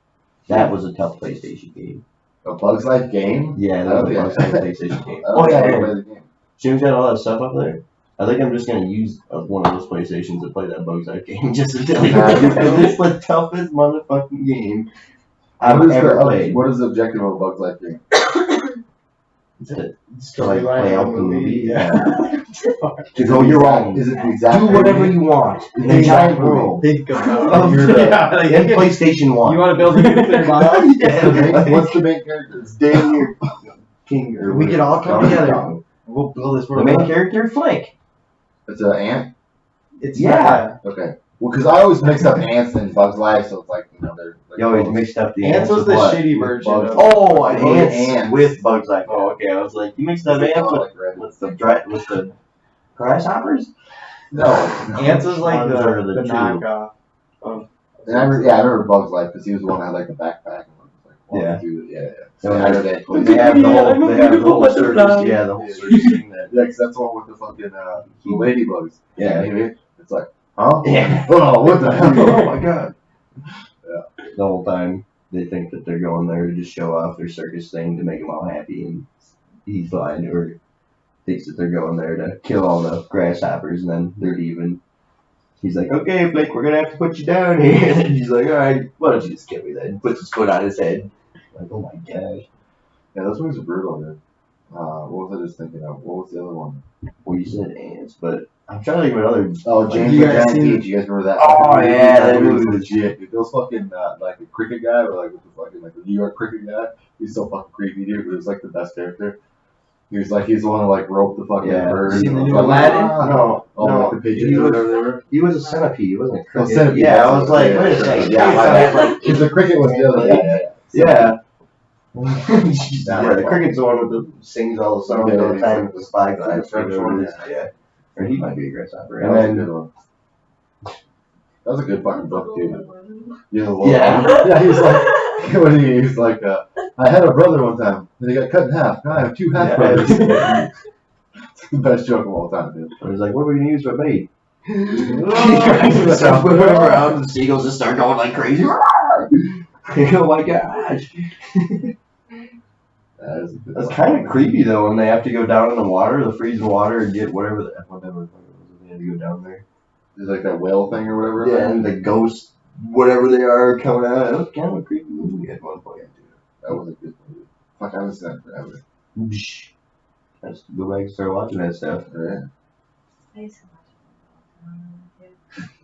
That was a tough PlayStation game. A Bug's Life game? Yeah, I that don't was a think Bug's Life PlayStation game. I don't Oh think yeah, I ever yeah. played the game. Jim's got all that stuff up there. I think I'm just gonna use one of those PlayStations to play that Bug's Life game just to tell you Nah, you because it's the toughest motherfucking game What I've is ever the, played. What is the objective of a Bug's Life game? To like play out the movie, yeah. To go Is it your the own. Is it the exact Do whatever you want in a Exact giant movie. world. Think about Oh, you're the, yeah, like, in PlayStation 1. You want to build a nuclear bomb? What's the main character? It's Daniel King or We could all come Donkey together. Kong. We'll build this The world. main character, Flake. It's an ant? It's Yeah. Okay. Well, because I always mixed up ants and Bug's Life, so it's like, they're. You always mixed up the Ants was with the what? shitty With version. bugs. Of Oh, Oh, ants with Bugs Life. Oh, okay. I was like, you mixed up ants with the grasshoppers? No. Ants was like Ones are the two. knockoff. And I remember Bug's Life because he was the one that had like the backpack. And was like, walking Yeah. through the- yeah. So I know that. They have the whole, I'm a they have the beautiful whole circus. butterfly. Yeah, the whole circus thing. That, Yeah, because that's the one with the fucking the ladybugs. yeah. It's like, huh? Yeah. Oh, what the hell? Oh my god. Yeah. The whole time they think that they're going there to just show off their circus thing to make them all happy, and he's blind or thinks that they're going there to kill all the grasshoppers, and then they're leaving. He's like, okay, Blake, we're gonna have to put you down here. And he's like, all right, why don't you just kill me then? Puts his foot on his head. Like, oh my gosh. Yeah, those ones are brutal, dude. What was I just thinking of? What was the other one? Well, you said ants, but I'm trying to think of another. Oh, James You the guys Giant seen- Peach. You guys remember that? Oh, fucking movie? yeah, that movie was movie. legit. Dude, those fucking like the cricket guy, or like with the fucking like the New York cricket guy. He's so fucking creepy, dude. But it was like the best character. He's the one to like rope the fucking Yeah. birds. Seen the and new like, Aladdin? No, Oh, no. like the pigeons He or was, whatever they were. he was a centipede. He wasn't a cricket. Oh, centipede. Yeah, I was like, wait a second. Yeah, my bad. Because the cricket was the other. Yeah. Jeez, Yeah, the cricket's the one with the sings all the songs Yeah, all the he's time like with the spy the guys. French one, Yeah. Or he might be a grasshopper. That And was a then good one. That was a good fucking book, dude. Yeah. Yeah. Yeah, he's like, I had a brother one time, and he got cut in half. Now I have two half brothers. It's the best joke of all time, dude. I was like, what are we gonna use for bait? Start moving around, the seagulls just start going like crazy. Oh my gosh. That is a good That's one. kind of creepy though when they have to go down in the water, the freezing water, and get whatever the F whatever it was they had to go down there. It's like that whale thing or whatever. Yeah, and the ghosts, whatever they are, coming out. That was kind of a creepy movie at one point. That was a good movie. Fuck, I haven't seen that forever. I just go back and start watching that stuff. Yeah, I used to watch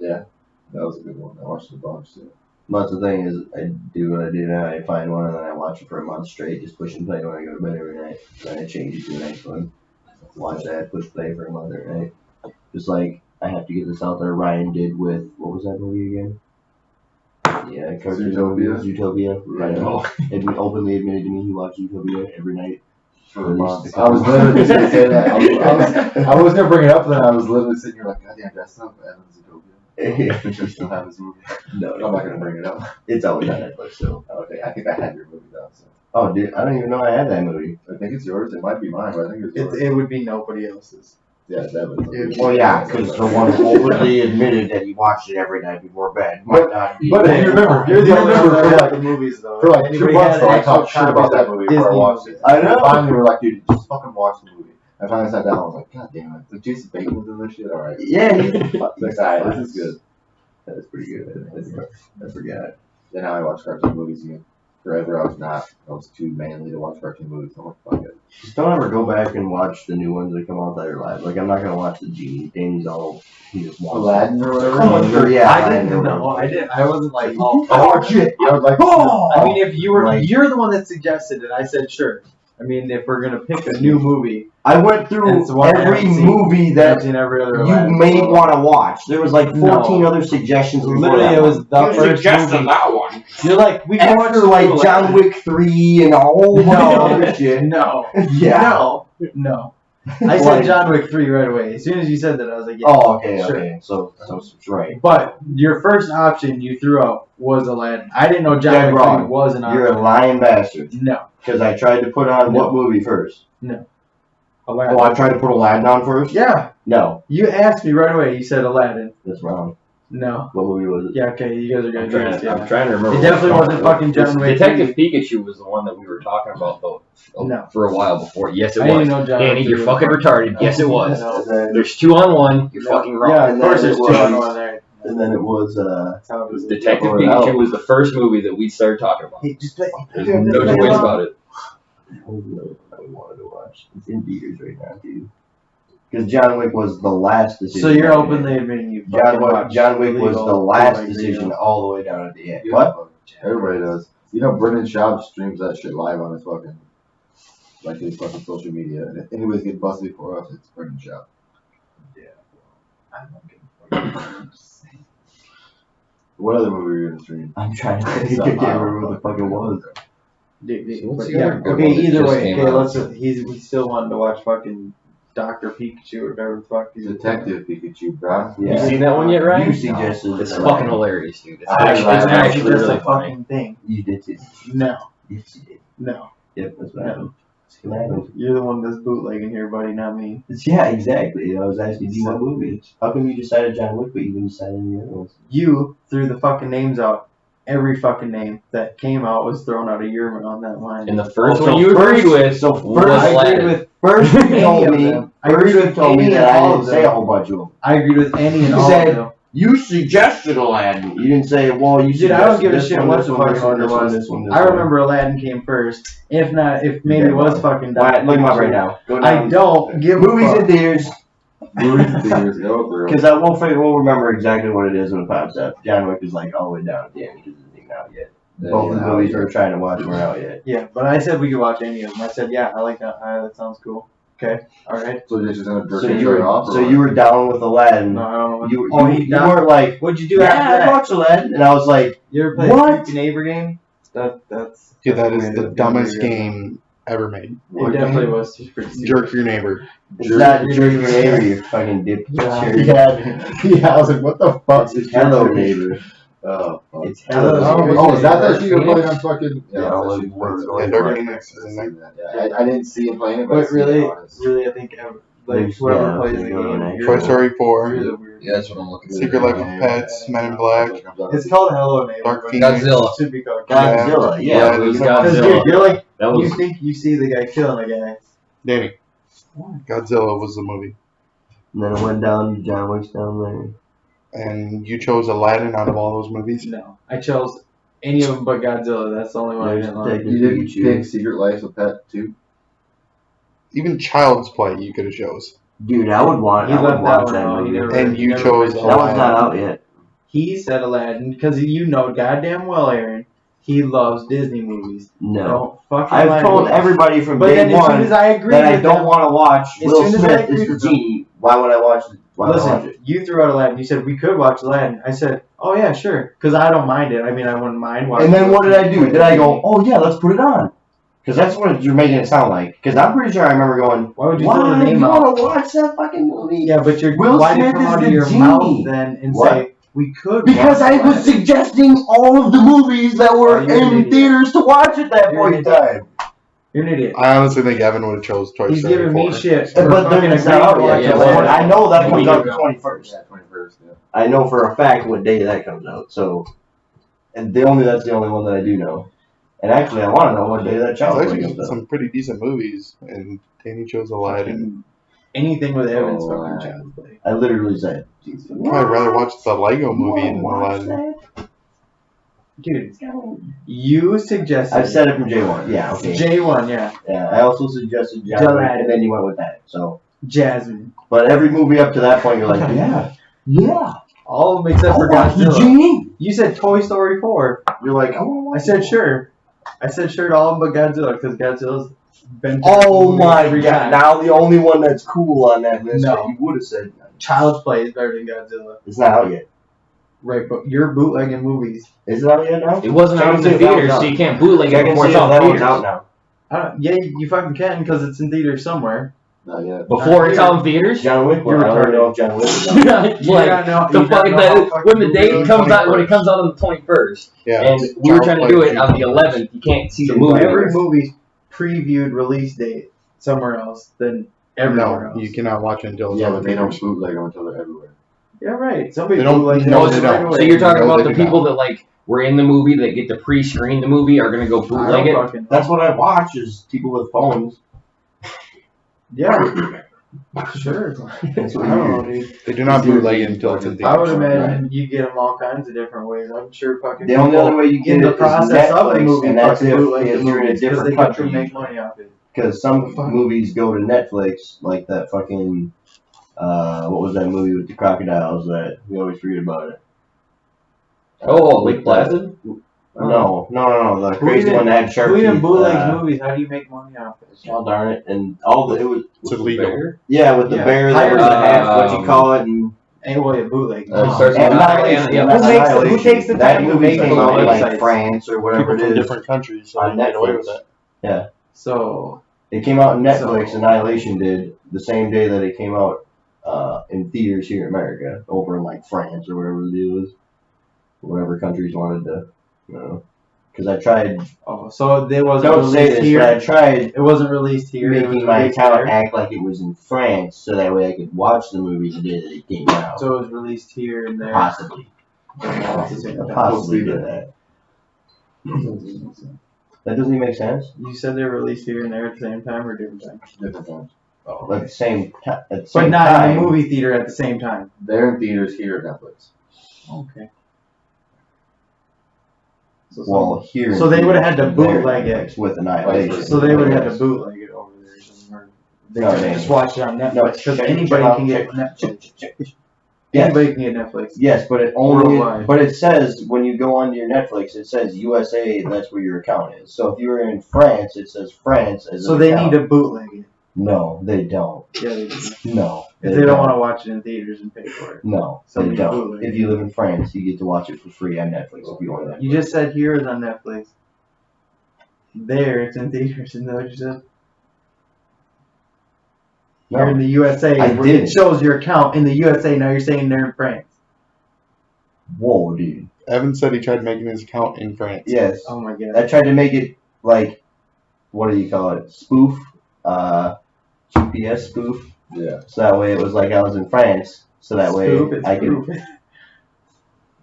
it. that was a good one. I watched it a bunch too. But the thing is, I do what I do now. I find one and then I watch it for a month straight, just push and play when I go to bed every night. Then I change it to the next one. Watch that, push play for a month every night. Just like I have to get this out there. Ryan did with what was that movie again? Yeah, cartoon Zootopia? movie, Zootopia. Ryan Oh. openly admitted to me he watched Zootopia every night. For At least months. a I was couple literally just gonna say that. I was gonna bring it up, and then I was literally sitting here like, God damn, that's not Evan's Zootopia. I think I still have this movie. No, I'm not gonna bring it up. it's always on Netflix still. Okay, I think I had your movie though. So Oh, dude, I don't even know I had that movie. I think it's yours. It might be mine, but I think it's yours. It would be nobody else's. Yeah, that was. Well, yeah, because the one who openly admitted that he watched it every night before bed might not be. But if you remember, You're the only one for that like, the movies though. for like 2 Anybody months, has though, I actual talked shit about copies that of movie before I Disney watched it. movies. I know. Finally, we were like, dude, just fucking watch the movie. I finally sat down. I was like, God damn it, like Jason Bateman's in this shit. All right, Yeah, like, alright, this is good. That's pretty good. I forgot. Then now I watch cartoon movies again. forever I was not. I was too manly to watch cartoon movies. I'm like, fuck it. Just don't ever go back and watch the new ones that come out that are live. Like, I'm not gonna watch the Genie. Danny's all, he just wants Aladdin or whatever. Oh, sure, yeah. I didn't know. I didn't. I wasn't like, oh, Oh, shit. I was like, I mean, if you were, Like- you're the one that suggested it. I said sure. I mean, if we're gonna pick a new movie, I went through It's one I every haven't seen. movie I've that seen every other. you Aladdin may film. want to watch. There was like 14 No. other suggestions. before Literally, that it was one. the first movie. that one. You're like, we can watch After the like new John Aladdin. Wick 3 and a whole bunch of other shit. No, Yeah. no. I said Like- John Wick 3 right away. As soon as you said that, I was like, yeah. Oh, okay, Sure. okay. So it's right. But your first option you threw out was Aladdin. I didn't know John Dead Wick 3 wrong. was an option. You're a lying bastard. No, Because I tried to put on what movie first? Aladdin. Oh, I tried to put Aladdin on first? Yeah, No, you asked me right away. You said Aladdin. that's wrong. No. What movie was it? Yeah, okay, you guys are gonna I'm do this. trying, Yeah. I'm trying to remember. It definitely what wasn't fucking John Wick. Detective Pikachu was the one that we were talking about though. No. For a while before. Yes, it I didn't was. know John Danny, Wick you're 3 fucking was retarded. Yes, it was. No. And then, There's 2 on 1. You're fucking wrong. Yeah, And of course then there's it 2 on was- 1 there. and then it was, That's how it is. Detective Or Pikachu no. was the first movie that we started talking about. Hey, just play. There's no two ways about it. what was another one I wanted to watch? It's in theaters right now, too. Because John Wick was the last decision. So you're I made. openly admitting you fucking watched John Wick was illegal the last bootleg decision videos. all the way down at the end. Yeah. What? Everybody does. You know, Brendan Schaub streams that shit live on his fucking, like his fucking social media. And if anybody's getting busted before us, it's Brendan Schaub. What other movie were you gonna stream? I'm trying to think. I can't remember what the fuck it was. Dude, So what's but the yeah, other good okay, one that either just way, came okay, out? let's. We still wanted to watch fucking Dr. Pikachu or whatever the fuck. he's- Detective Pikachu, bro. You seen that one yet, Ryan? You suggested It's that. fucking hilarious, dude. It's I actually, like it's it. actually That's really a funny. fucking thing. You did too. No, Yes, you did. no. Yep, that's what No. happened. That's what happened. You're the one that's bootlegging here, buddy, not me. Yeah, exactly. I was asking you what movie. How come you decided John Wick, but you didn't decide any other ones? You threw the fucking names out. Every fucking name that came out was thrown out a year on that line. And the first Oh, one so you agreed first- with so was first I agreed Aladdin. with First, you Any told of me. them. I First, agreed you with told me any that and I all didn't of say a them. whole bunch of them. I agreed with any and You all said- of them. You suggested Aladdin. You didn't say, well, you Dude, I don't give a suggested shit this what one, the this one, fucking this one, order this one, was. this one, this I one. remember Aladdin came first. If not, if maybe it was fucking Why, Dr. look him up Pikachu. right now. Go I down. don't give a Movies fuck. in theaters. Movies in theaters, go for it. Because we'll remember exactly what it is when it pops up. John Wick is like all the way down at the end because it isn't even out yet. Both of the movies we're trying to watch weren't out yet. Yeah, but I said we could watch any of them. I said, yeah, I like that. That sounds cool. Okay, all right. So you're just gonna jerk So each you other were off? or so what? you were down with Aladdin. No, I don't know. What, You oh, you he died. weren't like, What'd you do yeah, after I that? watched Aladdin, and I was like, You ever played What? Creepy Neighbor game? That's. Yeah, that that's is weird. the That's dumbest weird. game ever made. It definitely was. It's pretty stupid. Jerk your neighbor. it's not Jerk Your Neighbor, you fucking dip. Yeah, yeah, I was like, what the fuck is Hello Hello Neighbor. Oh, fuck. It's Hello Hello Neighbor. Neighbor. Oh, is that that shit you're playing on fucking? Yeah, that I'll shit look playing Yeah, so Dark hard. Phoenix is in there. Yeah, I didn't see him playing it, but I But seen it really, on his- really, I think like There's- whoever yeah, plays the there's no game, one you're Toy the- Story you're 4, the weird. Yeah, that's what I'm looking for. Secret Life of Pets, Men in Black, It's called Hello Neighbor. Dark but Phoenix. Godzilla. It should be called Godzilla, Yeah, yeah. it was Because Godzilla. you're like, That you was think you see the guy killing the guy. Danny. Godzilla was the movie. And then it went down, John Wick's down there. And you chose Aladdin out of all those movies? No, I chose any of them but Godzilla. That's the only one I There's didn't like. Detective You didn't Pikachu. pick Secret Life of Pet 2? Even Child's Play you could have chose. Dude, I would watch He I would left that watch one that out. He movie. never- And he you never chose played That one's not Aladdin. out yet. He said Aladdin because you know goddamn well, Aaron. He loves Disney movies. No. Don't fucking lie I've to told me. everybody from But day then as soon one as I agree that I with don't them, want to watch as Will soon as I Smith agree is the with them- genie. Why would I watch it? Why would I watch listen, it? you threw out Aladdin. You said we could watch Aladdin. I said, oh yeah, sure, because I don't mind it. I mean, I wouldn't mind watching. And then what did I do? it. Did I go, oh yeah, let's put it on? Because that's what you're making it sound like. Because I'm pretty sure I remember going, Why would you throw why the do name you out? want to watch that fucking movie? Yeah, but you're Will why did it Smith come is out the of your genie. mouth then and What? say we could? Because watch I was Aladdin? suggesting all of the movies that were Oh, you're an in idiot. theaters to watch at that You're point an in time. You're an idiot. I honestly think Evan would have chose Toy He's Story giving 4. me shit. for But then fucking it's not out agreeing to yet. watch yeah, Aladdin. I know that We comes can out the go. 21st. Yeah, 21st, yeah. I know for a fact what day that comes out. So, and that's the only one that I do know. And actually, I want to know what day that There's Child's Play actually comes out. some pretty decent movies, and Danny chose Aladdin. Anything with Evans Oh, fucking Aladdin. Child's Play. I literally said, I'd probably rather watch the Lego movie than watch Aladdin. that? Dude, you suggested. I've said it from J1. Yeah, okay. J1, yeah. Yeah, I also suggested John Wick, and then you went with that. So, Jasmine. but every movie up to that point, you're like, yeah. All of them except for Godzilla. Genie. You said Toy Story 4. You're like, oh. I said sure. I said sure to all of them but Godzilla because Godzilla's been. Oh my every god! time. Now the only one that's cool on that list No. that you would have said Child's Play is better than Godzilla. it's not out yet. Right, but you're bootlegging movies. Is it out yet now? It wasn't out in the theaters, so you can't bootleg I it can before see it's that out that in one's out theaters. now. Yeah, you fucking can because it's in theaters somewhere. Not yet. Before it's out in theaters? John Wick. You're Well, I don't retarded. know if John Wick is out. You Like, gotta know- the you gotta fucking know how that, when the fucking date movies comes out, 21st. when it comes out on the 21st, Yeah. and we were trying to do it on the 11th, you can't see the movie. Every movie's previewed release date somewhere else than everywhere No, else. you cannot watch it until it's Yeah, out but in they don't theaters. bootleg them until they're everywhere. Yeah, right. Somebody They don't- bootlegs no, it they right don't. away. So you're talking No, about they the do people not. that like were in the movie that get to pre-screen the movie are gonna go I bootleg don't it? fucking know. That's what I watch is people with phones. Yeah. Sure. That's what I don't you know, dude. They do not bootleg it until it's in I would theaters. imagine you get them all kinds of different ways. I'm sure fucking The only people other way you get in it the is process of the Netflix, movie and that's fucking if bootleg the you're in a movies because different they got to country. make money off it. Because some movies go to Netflix, like that fucking, what was that movie with the crocodiles that we always read about it? Oh, Lake Placid? No, the Who crazy even- one that had sharp Who even teeth. bootlegs movies? How do you make money off it? Oh darn it! And all the it was It's illegal. yeah with the Yeah. bear that was a half what you call it and Ain't way of bootleg. starts with Annihilation. yeah, Annihilation. who takes the That time to movie make came those out in like websites? France or whatever People it from is. different countries, so on they get away with Netflix. it. So It came out on Netflix. So- Annihilation did the same day that it came out in theaters here in America, over in like France or whatever the deal is, whatever countries wanted to, you know. Because I tried. so they wasn't Don't say released this, here. but I tried It wasn't released here. it was making my released account there. act like it was in France, so that way I could watch the movie the day that it came out. So it was released here and there. Possibly. Possibly did that. That doesn't even make sense. You said they were released here and there at the same time or different time? Different times. Oh, at the same time. But not in the movie theater at the same time. They're in theaters here at Netflix. Okay. So, Well, here. So they would've had to there, bootleg it. with Annihilation. so they would have had to bootleg it over there somewhere. They No, could they- just watch it on No, Netflix because check- anybody check can get out- Netflix. Yes. Anybody can get Netflix. Yes, but it only. Worldwide. But it says when you go onto your Netflix, it says USA. That's where your account is. So if you were in France, it says France as. So an they account. need to bootleg it. No, they don't. Yeah, they do. No, If they don't want to watch it in theaters and pay for it. No, So they you don't. bootleg If it. you live in France, you get to watch it for free on Netflix if you want that. You just said here is on Netflix. There, it's in theaters. Isn't that what you said? You're in No, the USA. I where didn't. It shows your account in the USA. Now you're saying they're in France. whoa, dude. Evan said he tried making his account in France. Yes, Oh my god. I tried to make it like, what do you call it? Spoof, GPS spoof. Yeah. So that way it was like I was in France. So that way Spoof, it's I could. proof.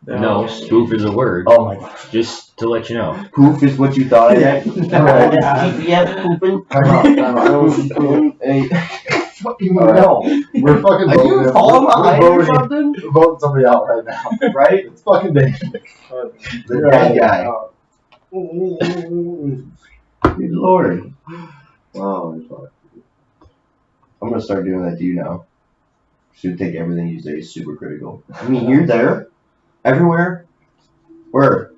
No, spoof is a word. Oh my god. Just to let you know. Poof is what you thought I meant. Yeah. GPS pooping. Time out, time out. Hey, fucking Alright. no. We're fucking Are voting. you falling behind or We're something? voting somebody out right now. Right? It's fucking Dave. The dead guy. Good lord. Oh, you're fine. I'm gonna start doing that to you now. Should take everything you say super critical. I mean, you're there, everywhere. Where?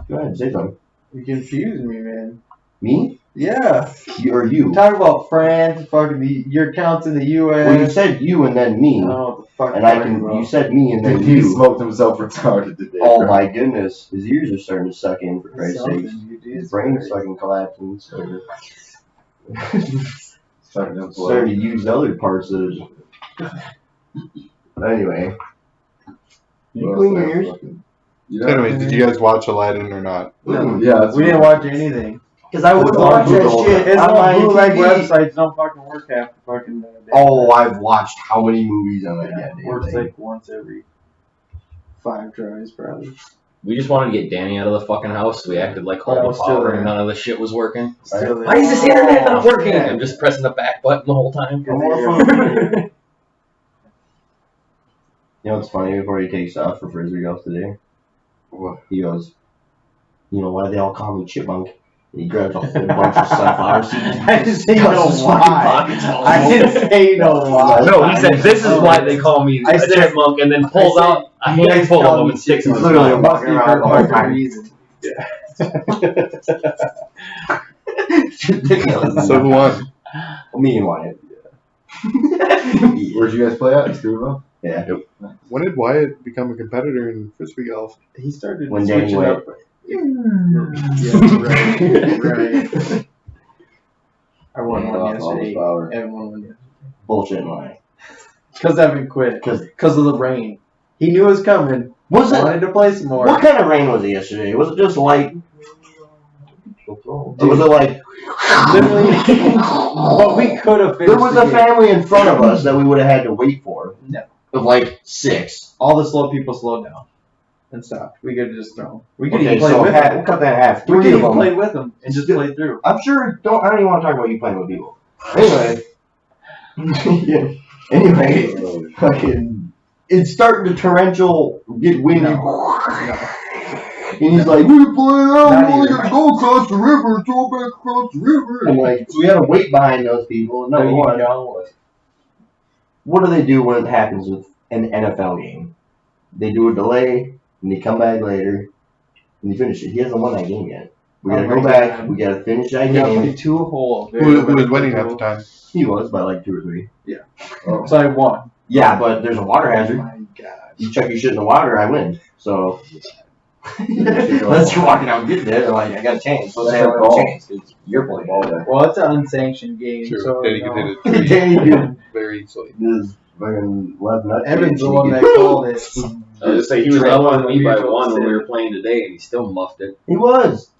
Go ahead, say something. You confused me, man. Me? Yeah. You or you? Talk about France, fucking your accounts in the US. Well, you said you and then me, I don't know what the fuck and you're I talking can. about. You said me and then He you. smoked himself retarded today. Oh bro. my goodness, his ears are starting to suck in for Christ's sake. Something you did. His brain's fucking collapsing. So Starting to blow. starting to use other parts of it. Anyway, you clean your ears? Yeah. So anyways, did you guys watch Aladdin or not? Yeah, that's We didn't watch anything. Because I would It's watch all that Google. shit It's on all my bootleg TV. websites don't fucking work half the fucking day. Oh, I've watched how many movies on that goddamn Works thing. like once every 5 tries, probably. We just wanted to get Danny out of the fucking house. So we acted like But I all was the still power there. and none of the shit was working. Still Why is this internet not working? Yeah. I'm just pressing the back button the whole time. You know what's funny before he takes off for frisbee golf today? What? He goes, you know why they all call me Chipmunk? And he grabs a whole bunch of sunflower seeds. I didn't say no why. I didn't say no why. No, he said this is why they call me I a said- chipmunk, and then pulls I said, out a handful of them and sticks them. He's in his literally mouth. walking around the whole time. reason. So who won? Me and Wyatt. Where'd you guys play at? Screwball? Yeah. When did Wyatt become a competitor in frisbee golf? He started When Danny switching went. up. Yeah, right. I won one yesterday. Evan won one yesterday. Bullshit lie. Because Evan quit. 'Cause- Because of the rain. He knew it was coming. Was it? Wanted to play some more. What kind of rain was it yesterday? Was it just light? Or was it like? Literally. But we could have finished There was the a game. family in front of us that we would have had to wait for. No. Of like 6. All the slow people slowed down and stopped. We could have just thrown. We could Okay, even play so with we'll them. cut that in half. We 3 could of even them. play with them and just play through. I'm sure. I don't even want to talk about you playing with people. Anyway. Yeah. Anyway, fucking, it's starting to torrential, get windy. And he's like, we're playing out, Not we're only even. gonna go across the river, go back across the river. And like, so we gotta wait behind those people. And number one, what do they do when it happens with an NFL game? They do a delay, and they come back later, and they finish it. He hasn't won that game yet. We gotta Oh go my back, God. we gotta finish that We got game. play 2 whole. Who was winning at the time? He was by like 2 or 3. So I won. Yeah, but there's a water Oh hazard. my god. You chuck your shit in the water, I win. So unless you're walking out and getting there, they're like, I got a chance. So they have no chance because you're playing ball there. Well, it's an unsanctioned game, True. so Danny you could know, hit it Danny could very easily. this fucking left nut. Evan's the cheek. one that called it. I was just say he was Trey up won on me by the 1 when we usual were playing today, and he still muffed it. He was.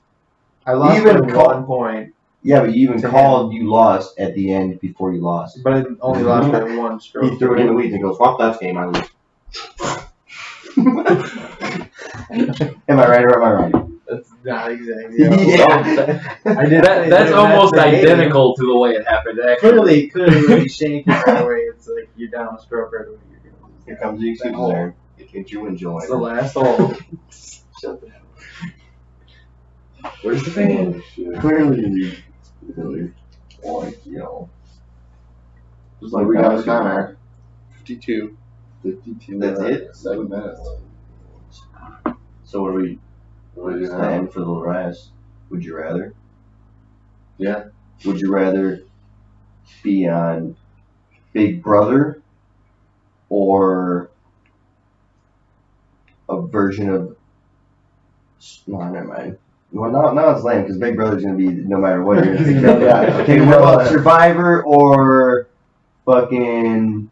I lost Even by call- 1 point, Yeah, but you even To called you lost at the end before you lost. but I only lost by 1 stroke. He threw it in the weeds and goes, fuck that game, I lose. Am I right or am I right? That's not exactly. Yeah. I did That's that's almost the game. identical to the way it happened. Actually. Clearly, when you shank it right away, it's like you're down a stroke right away. You're gonna lose. Here comes the excuse there. Get you enjoy. It's the last hole. Shut the hell up. Where's the fan? Clearly, like, you know. Just What do we got this time, Eric? 52. 52. That's it? 7 minutes. So what are we What do you have? plan for the last? Would you rather? Yeah. Would you rather be on Big Brother or a version of? No, never mind. Well, now it's lame because Big Brother's gonna be no matter what you're gonna think. Yeah. Okay, what about Survivor or fucking?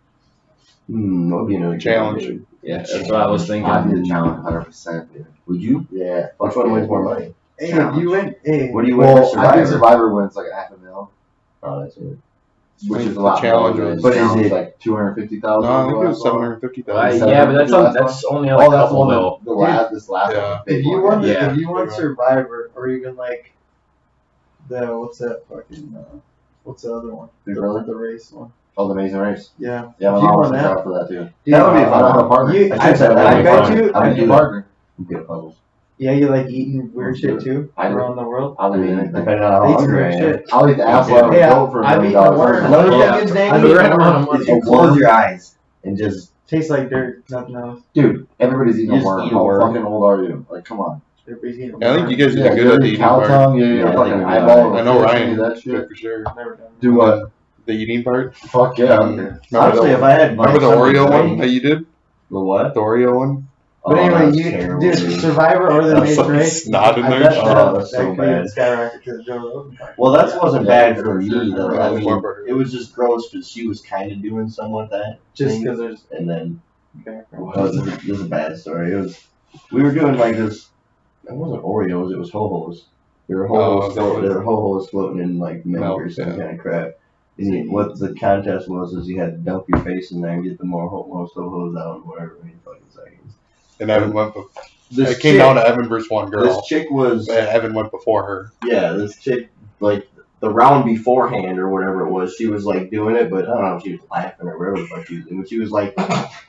What would be another Challenge. Yeah, that's what I was thinking. I'd do the challenge 100%, dude. Would you? Yeah. Which one wins more money? Hey, if you win, hey, What do you win for Well, I think Survivor? Survivor wins like $500,000, Oh, that's it. which is a The lot challenge more. was- But is it- like 250,000? No, I think it was 750,000. Yeah, but that's only Oh, like a that's couple one. though. The last, this last Yeah. one. Big if you one. won, Yeah. if you won Survivor, or even like the what's that fucking what's the other one? Big Brother? The race one. Oh, the Amazing Race. Yeah. Yeah, my If you mom was won in that- for that too. That would be Dude, fun. I don't have a partner. You, I should say that I would be bet fun. you. I I would need do a that. partner. Good puzzles. Yeah, you like eating weird shit too I do. around the world. I'll eat anything. Depending on how I eat some hungry I weird am. shit. I'll eat the apple. I would Yeah, go for I've $1 eaten million. the worm. Another Yeah. thing is, That's Danny, the right amount of money. is you close your eyes and just Tastes like dirt, nothing else. Dude, everybody's eating a Just worm. eat a How worm. fucking old are you? Like, come on. Everybody's eating. Yeah, I think you guys Yeah, are good at the eating cow part. tongue, Yeah, yeah, I fucking think we're eyeball. I know fish, Ryan that did shit. for sure. Never done. Do what? The eating part. Fuck yeah. Remember honestly, the, if I had like remember the something Oreo strange- one that you did? The what? The Oreo one? But Oh, anyway, that's you terrible, dude, dude. Survivor or the That's Amazing some Race. snot in I there. bet Oh, that's so that could bad. skyrocket to the Joe Rogan part. Well, that wasn't Yeah, bad for me though. Yeah, I mean, remember. it was just gross because she was kind of doing some with that. Just thing, because there's and then background. it was a bad story. It was we were doing like this. It wasn't Oreos. It was ho-hos. There were ho-hos. that was- There were ho-hos floating in like milk Milk, or some yeah. kind of crap. And what the contest was is you had to dump your face in there and get the most ho-hos out in whatever many fucking seconds. And Evan went. This It came chick- down to Evan versus one girl. This chick was Evan went before her. yeah. This chick like the round beforehand or whatever it was. She was like doing it, but I don't know if she was laughing or whatever the fuck she was doing. But she was like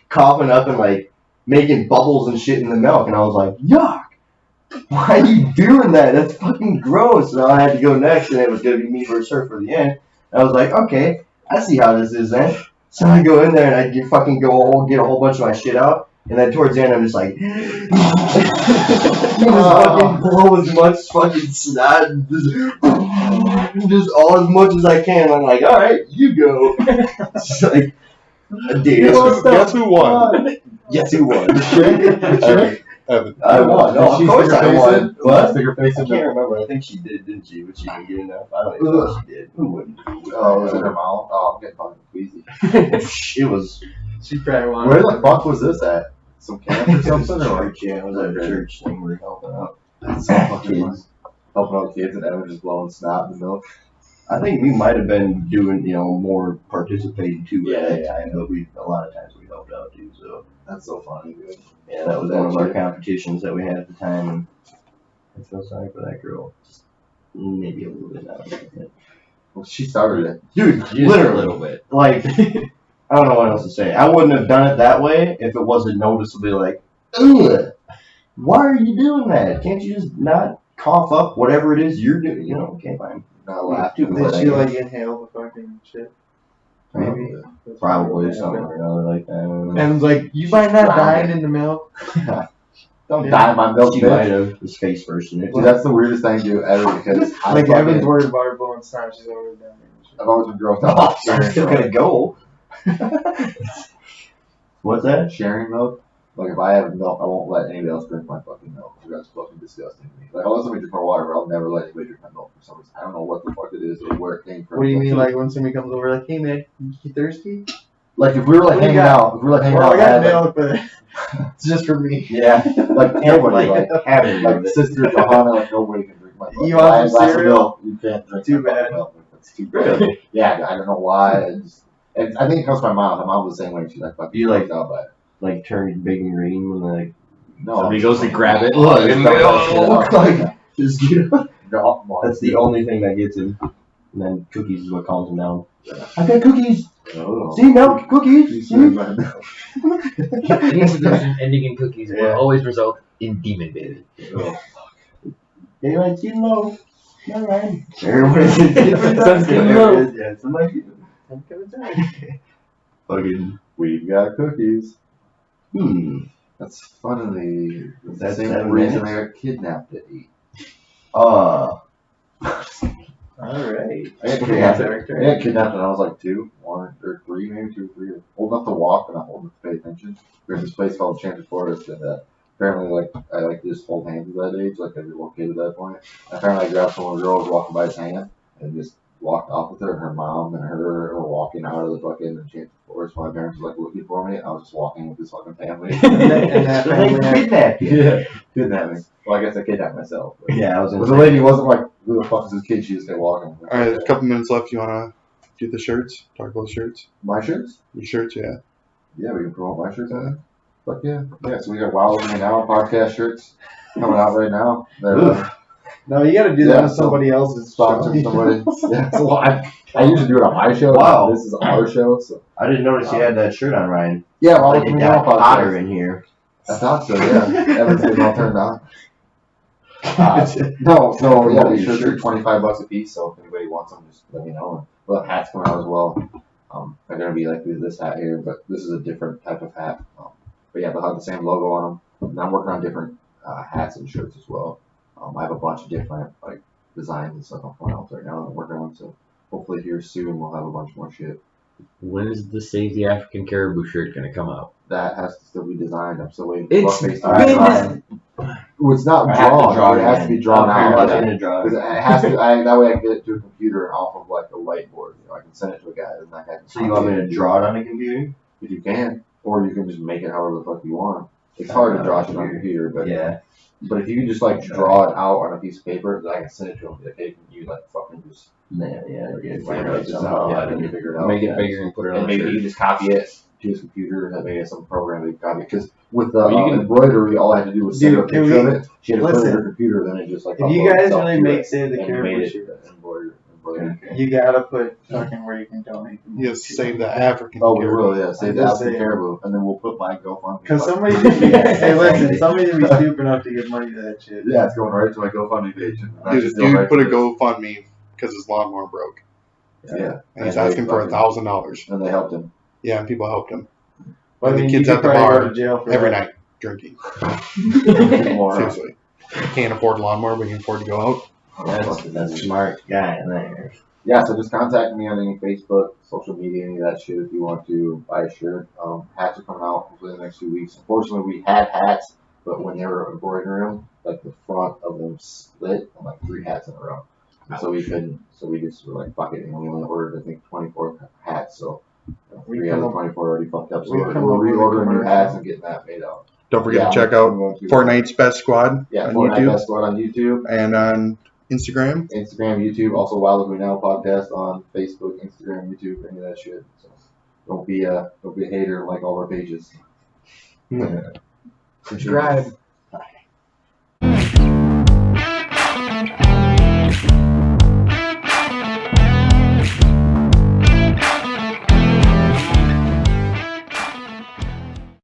coughing up and like making bubbles and shit in the milk, and I was like, yuck. Why are you doing that? That's fucking gross. So I had to go next, and it was gonna be me versus her for the end. I was like, okay, I see how this is then. So I go in there and I get a whole bunch of my shit out, and then towards the end I'm just like, you just fucking blow as much fucking snot, and just all as much as I can. I'm like, all right, you go. It's like, dude, Guess who won? guess who won? Evan. I won. No, of course I won. What? Stick her face I in can't the. remember. I think she did, didn't she? But she didn't get enough. I don't even know if she did. Who wouldn't? Oh, was it her mouth? Oh, I'm getting fucking queasy. It was. She probably wanted. Where the fuck was this at? Some camp or something? Or Church, yeah, it was at a church thing we were helping out. that's so fucking fun. Helping out kids and Evan just blowing snot in the milk. I think we might have been doing, more participating too at that Yeah. time, but a lot of times we helped out too. So That's so funny, dude. yeah, that was one of our competitions that we had at the time, and I feel sorry for that girl. Just maybe a little bit now. Well, she started it. Dude, Just a literally, little bit. like, I don't know what else to say. I wouldn't have done it that way if it wasn't noticeably like, ugh, why are you doing that? Can't you just not cough up whatever it is you're doing? Okay, fine. Not laugh Too too Did much. she like inhale the fucking shit? Maybe. Probably something or another like that. I don't know. And like, you might not dying in the milk. Don't die in my milk, She bitch. might have his face first in it. Dude, that's the weirdest thing to do ever because Like Evan's worried about her blowing snot. She's always down there. I've always been grossed Oh, out. I'm still gonna go. What's that? Sharing milk. Like if I have milk, I won't let anybody else drink my fucking milk. That's fucking disgusting to me. Like I'll let somebody drink my water, but I'll never let anybody drink my milk for some reason. I don't know what the fuck it is or where it came from. What do you mean, like when somebody comes over, like, hey man, you thirsty? Like if we were like What do you hanging got? out, if we were like hanging Well, out, I got had, like, milk, but it's just for me. yeah, like nobody, like having like sister Johanna, like nobody can drink my milk. You If I want have a some glass of cereal? milk, you can't drink Too my fucking bad. milk. That's too bad. Yeah, I don't know why. And I think it comes from my mom. My mom was the same way. She's like, fucking You like- grossed out by it. Like turning big and green when like No, Somebody goes to grab it. Look, it's it's not like just get up. no, That's the only thing that gets him. And then cookies is what calms him down. I got cookies. Oh. See milk, cookies. See? Any solution ending in cookies will Yeah. always result in demon baby. They like skin low. Alright. Everybody's Skin low. Yeah, somebody. Fucking. We've got cookies. That's That's funny. That's the That's same 7 reason minutes? I got kidnapped at 8. Alright. I got kidnapped when I was like 2, 1 or 3, maybe 2 or 3. Old enough to walk, but not old enough to pay attention. There's this place called Enchanted Forest, and apparently, like, I like to just hold hands at that age, like every little kid at that point. Apparently, I grabbed some little girl who was walking by his hand and just walked off with her, and her mom and her were walking out of the fucking Enchanted Forest. My parents were like looking for me. I was just walking with this fucking family. And that family had- kidnapped you. Yeah, kidnapping. Well, I guess I kidnapped myself. But, Yeah, I was but gonna the say. lady wasn't like, who the fuck is this kid? She just kept walking. All right, a couple minutes left. You wanna get the shirts? Talk about the shirts. My shirts? Your shirts, yeah. Yeah, we can promote my shirts on it. Fuck yeah. Yeah, so we got Wow Over Me Now podcast shirts coming out right now. They're No, you gotta do Yeah, that with so- somebody else's sponsoring show. somebody. Yeah, so I usually do it on my show. Wow. This is our show. So I didn't notice you had that shirt on, Ryan. yeah, Wow Like Over it Me Now got hotter podcast. in here. I thought so, yeah. Evan's getting all turned on. No, so yeah, these shirts are $25 a piece. So if anybody wants them, just let me know. Well, hats coming out as well. They're gonna be like this hat here, but this is a different type of hat. But yeah, they'll have the same logo on them. And I'm working on different hats and shirts as well. I have a bunch of different like designs and stuff I'm putting out right now that I'm working on. So hopefully here soon we'll have a bunch more shit. When is the Save the African Caribou shirt gonna come out? That has to still be designed. I'm still waiting. It's for Buckface to been design. Well, it's not I have to drawn. draw It has to be drawn Okay, out. what's Yeah. in the draw? Because it has to. That way I can get it to a computer and off of like a whiteboard. I can send it to a guy, and that guy can. So you want me to draw it on a computer? If you can, or you can just make it however the fuck you want. It's hard to draw shit on a computer, but Yeah. But if you can just like draw it out on a piece of paper, then I can send it to him. Like, hey, you like fucking just Yeah. write this out, yeah, and you figure it out. Make it yeah. bigger and put it on And the maybe shirt. he can just copy it to his computer, and maybe some program that he can copy it. Because with the Well, you can- embroidery, all I had to do was send her a Dude, can picture of we- it. She had to put it in listen. her computer, then it just like. If you uploaded guys itself really to make it, Save the and Caribou made it shirts, embroidered You gotta put fucking where you can donate. Yes, save the African. Oh, we caribou. will, yeah. Save the just African saying. caribou, and then we'll put my GoFundMe. Because somebody should be, hey, listen, somebody should be stupid enough to give money to that shit. Yeah, it's going right to my GoFundMe page. Dude put a GoFundMe because his lawnmower broke. Yeah. And he's asking for $1,000. And they helped him. Yeah, and people helped him. Well, And I mean, the kids you at could the probably bar go to jail for every that. night drinking. More. Seriously. Can't afford a lawnmower, but you can afford to go out. That's a smart guy there. Yeah, so just contact me on any Facebook, social media, any of that shit if you want to buy a shirt. Hats are coming out hopefully in the next 2 weeks. Unfortunately, we had hats, but when they were embroidering them, like the front of them split on like 3 hats in a row. And so we couldn't, so we just were like, fuck it, and we only ordered, I think, 24 hats, so 3 out of 24 already fucked up. So we're reordering new hats and getting that made out. Don't forget to check out Fortnite's Best Squad Yeah, on Fortnite YouTube Best Squad on YouTube. and on Instagram. YouTube, also Wild as We Now podcast on Facebook, Instagram, YouTube, any of that shit. So don't be a hater and like all our pages. Subscribe.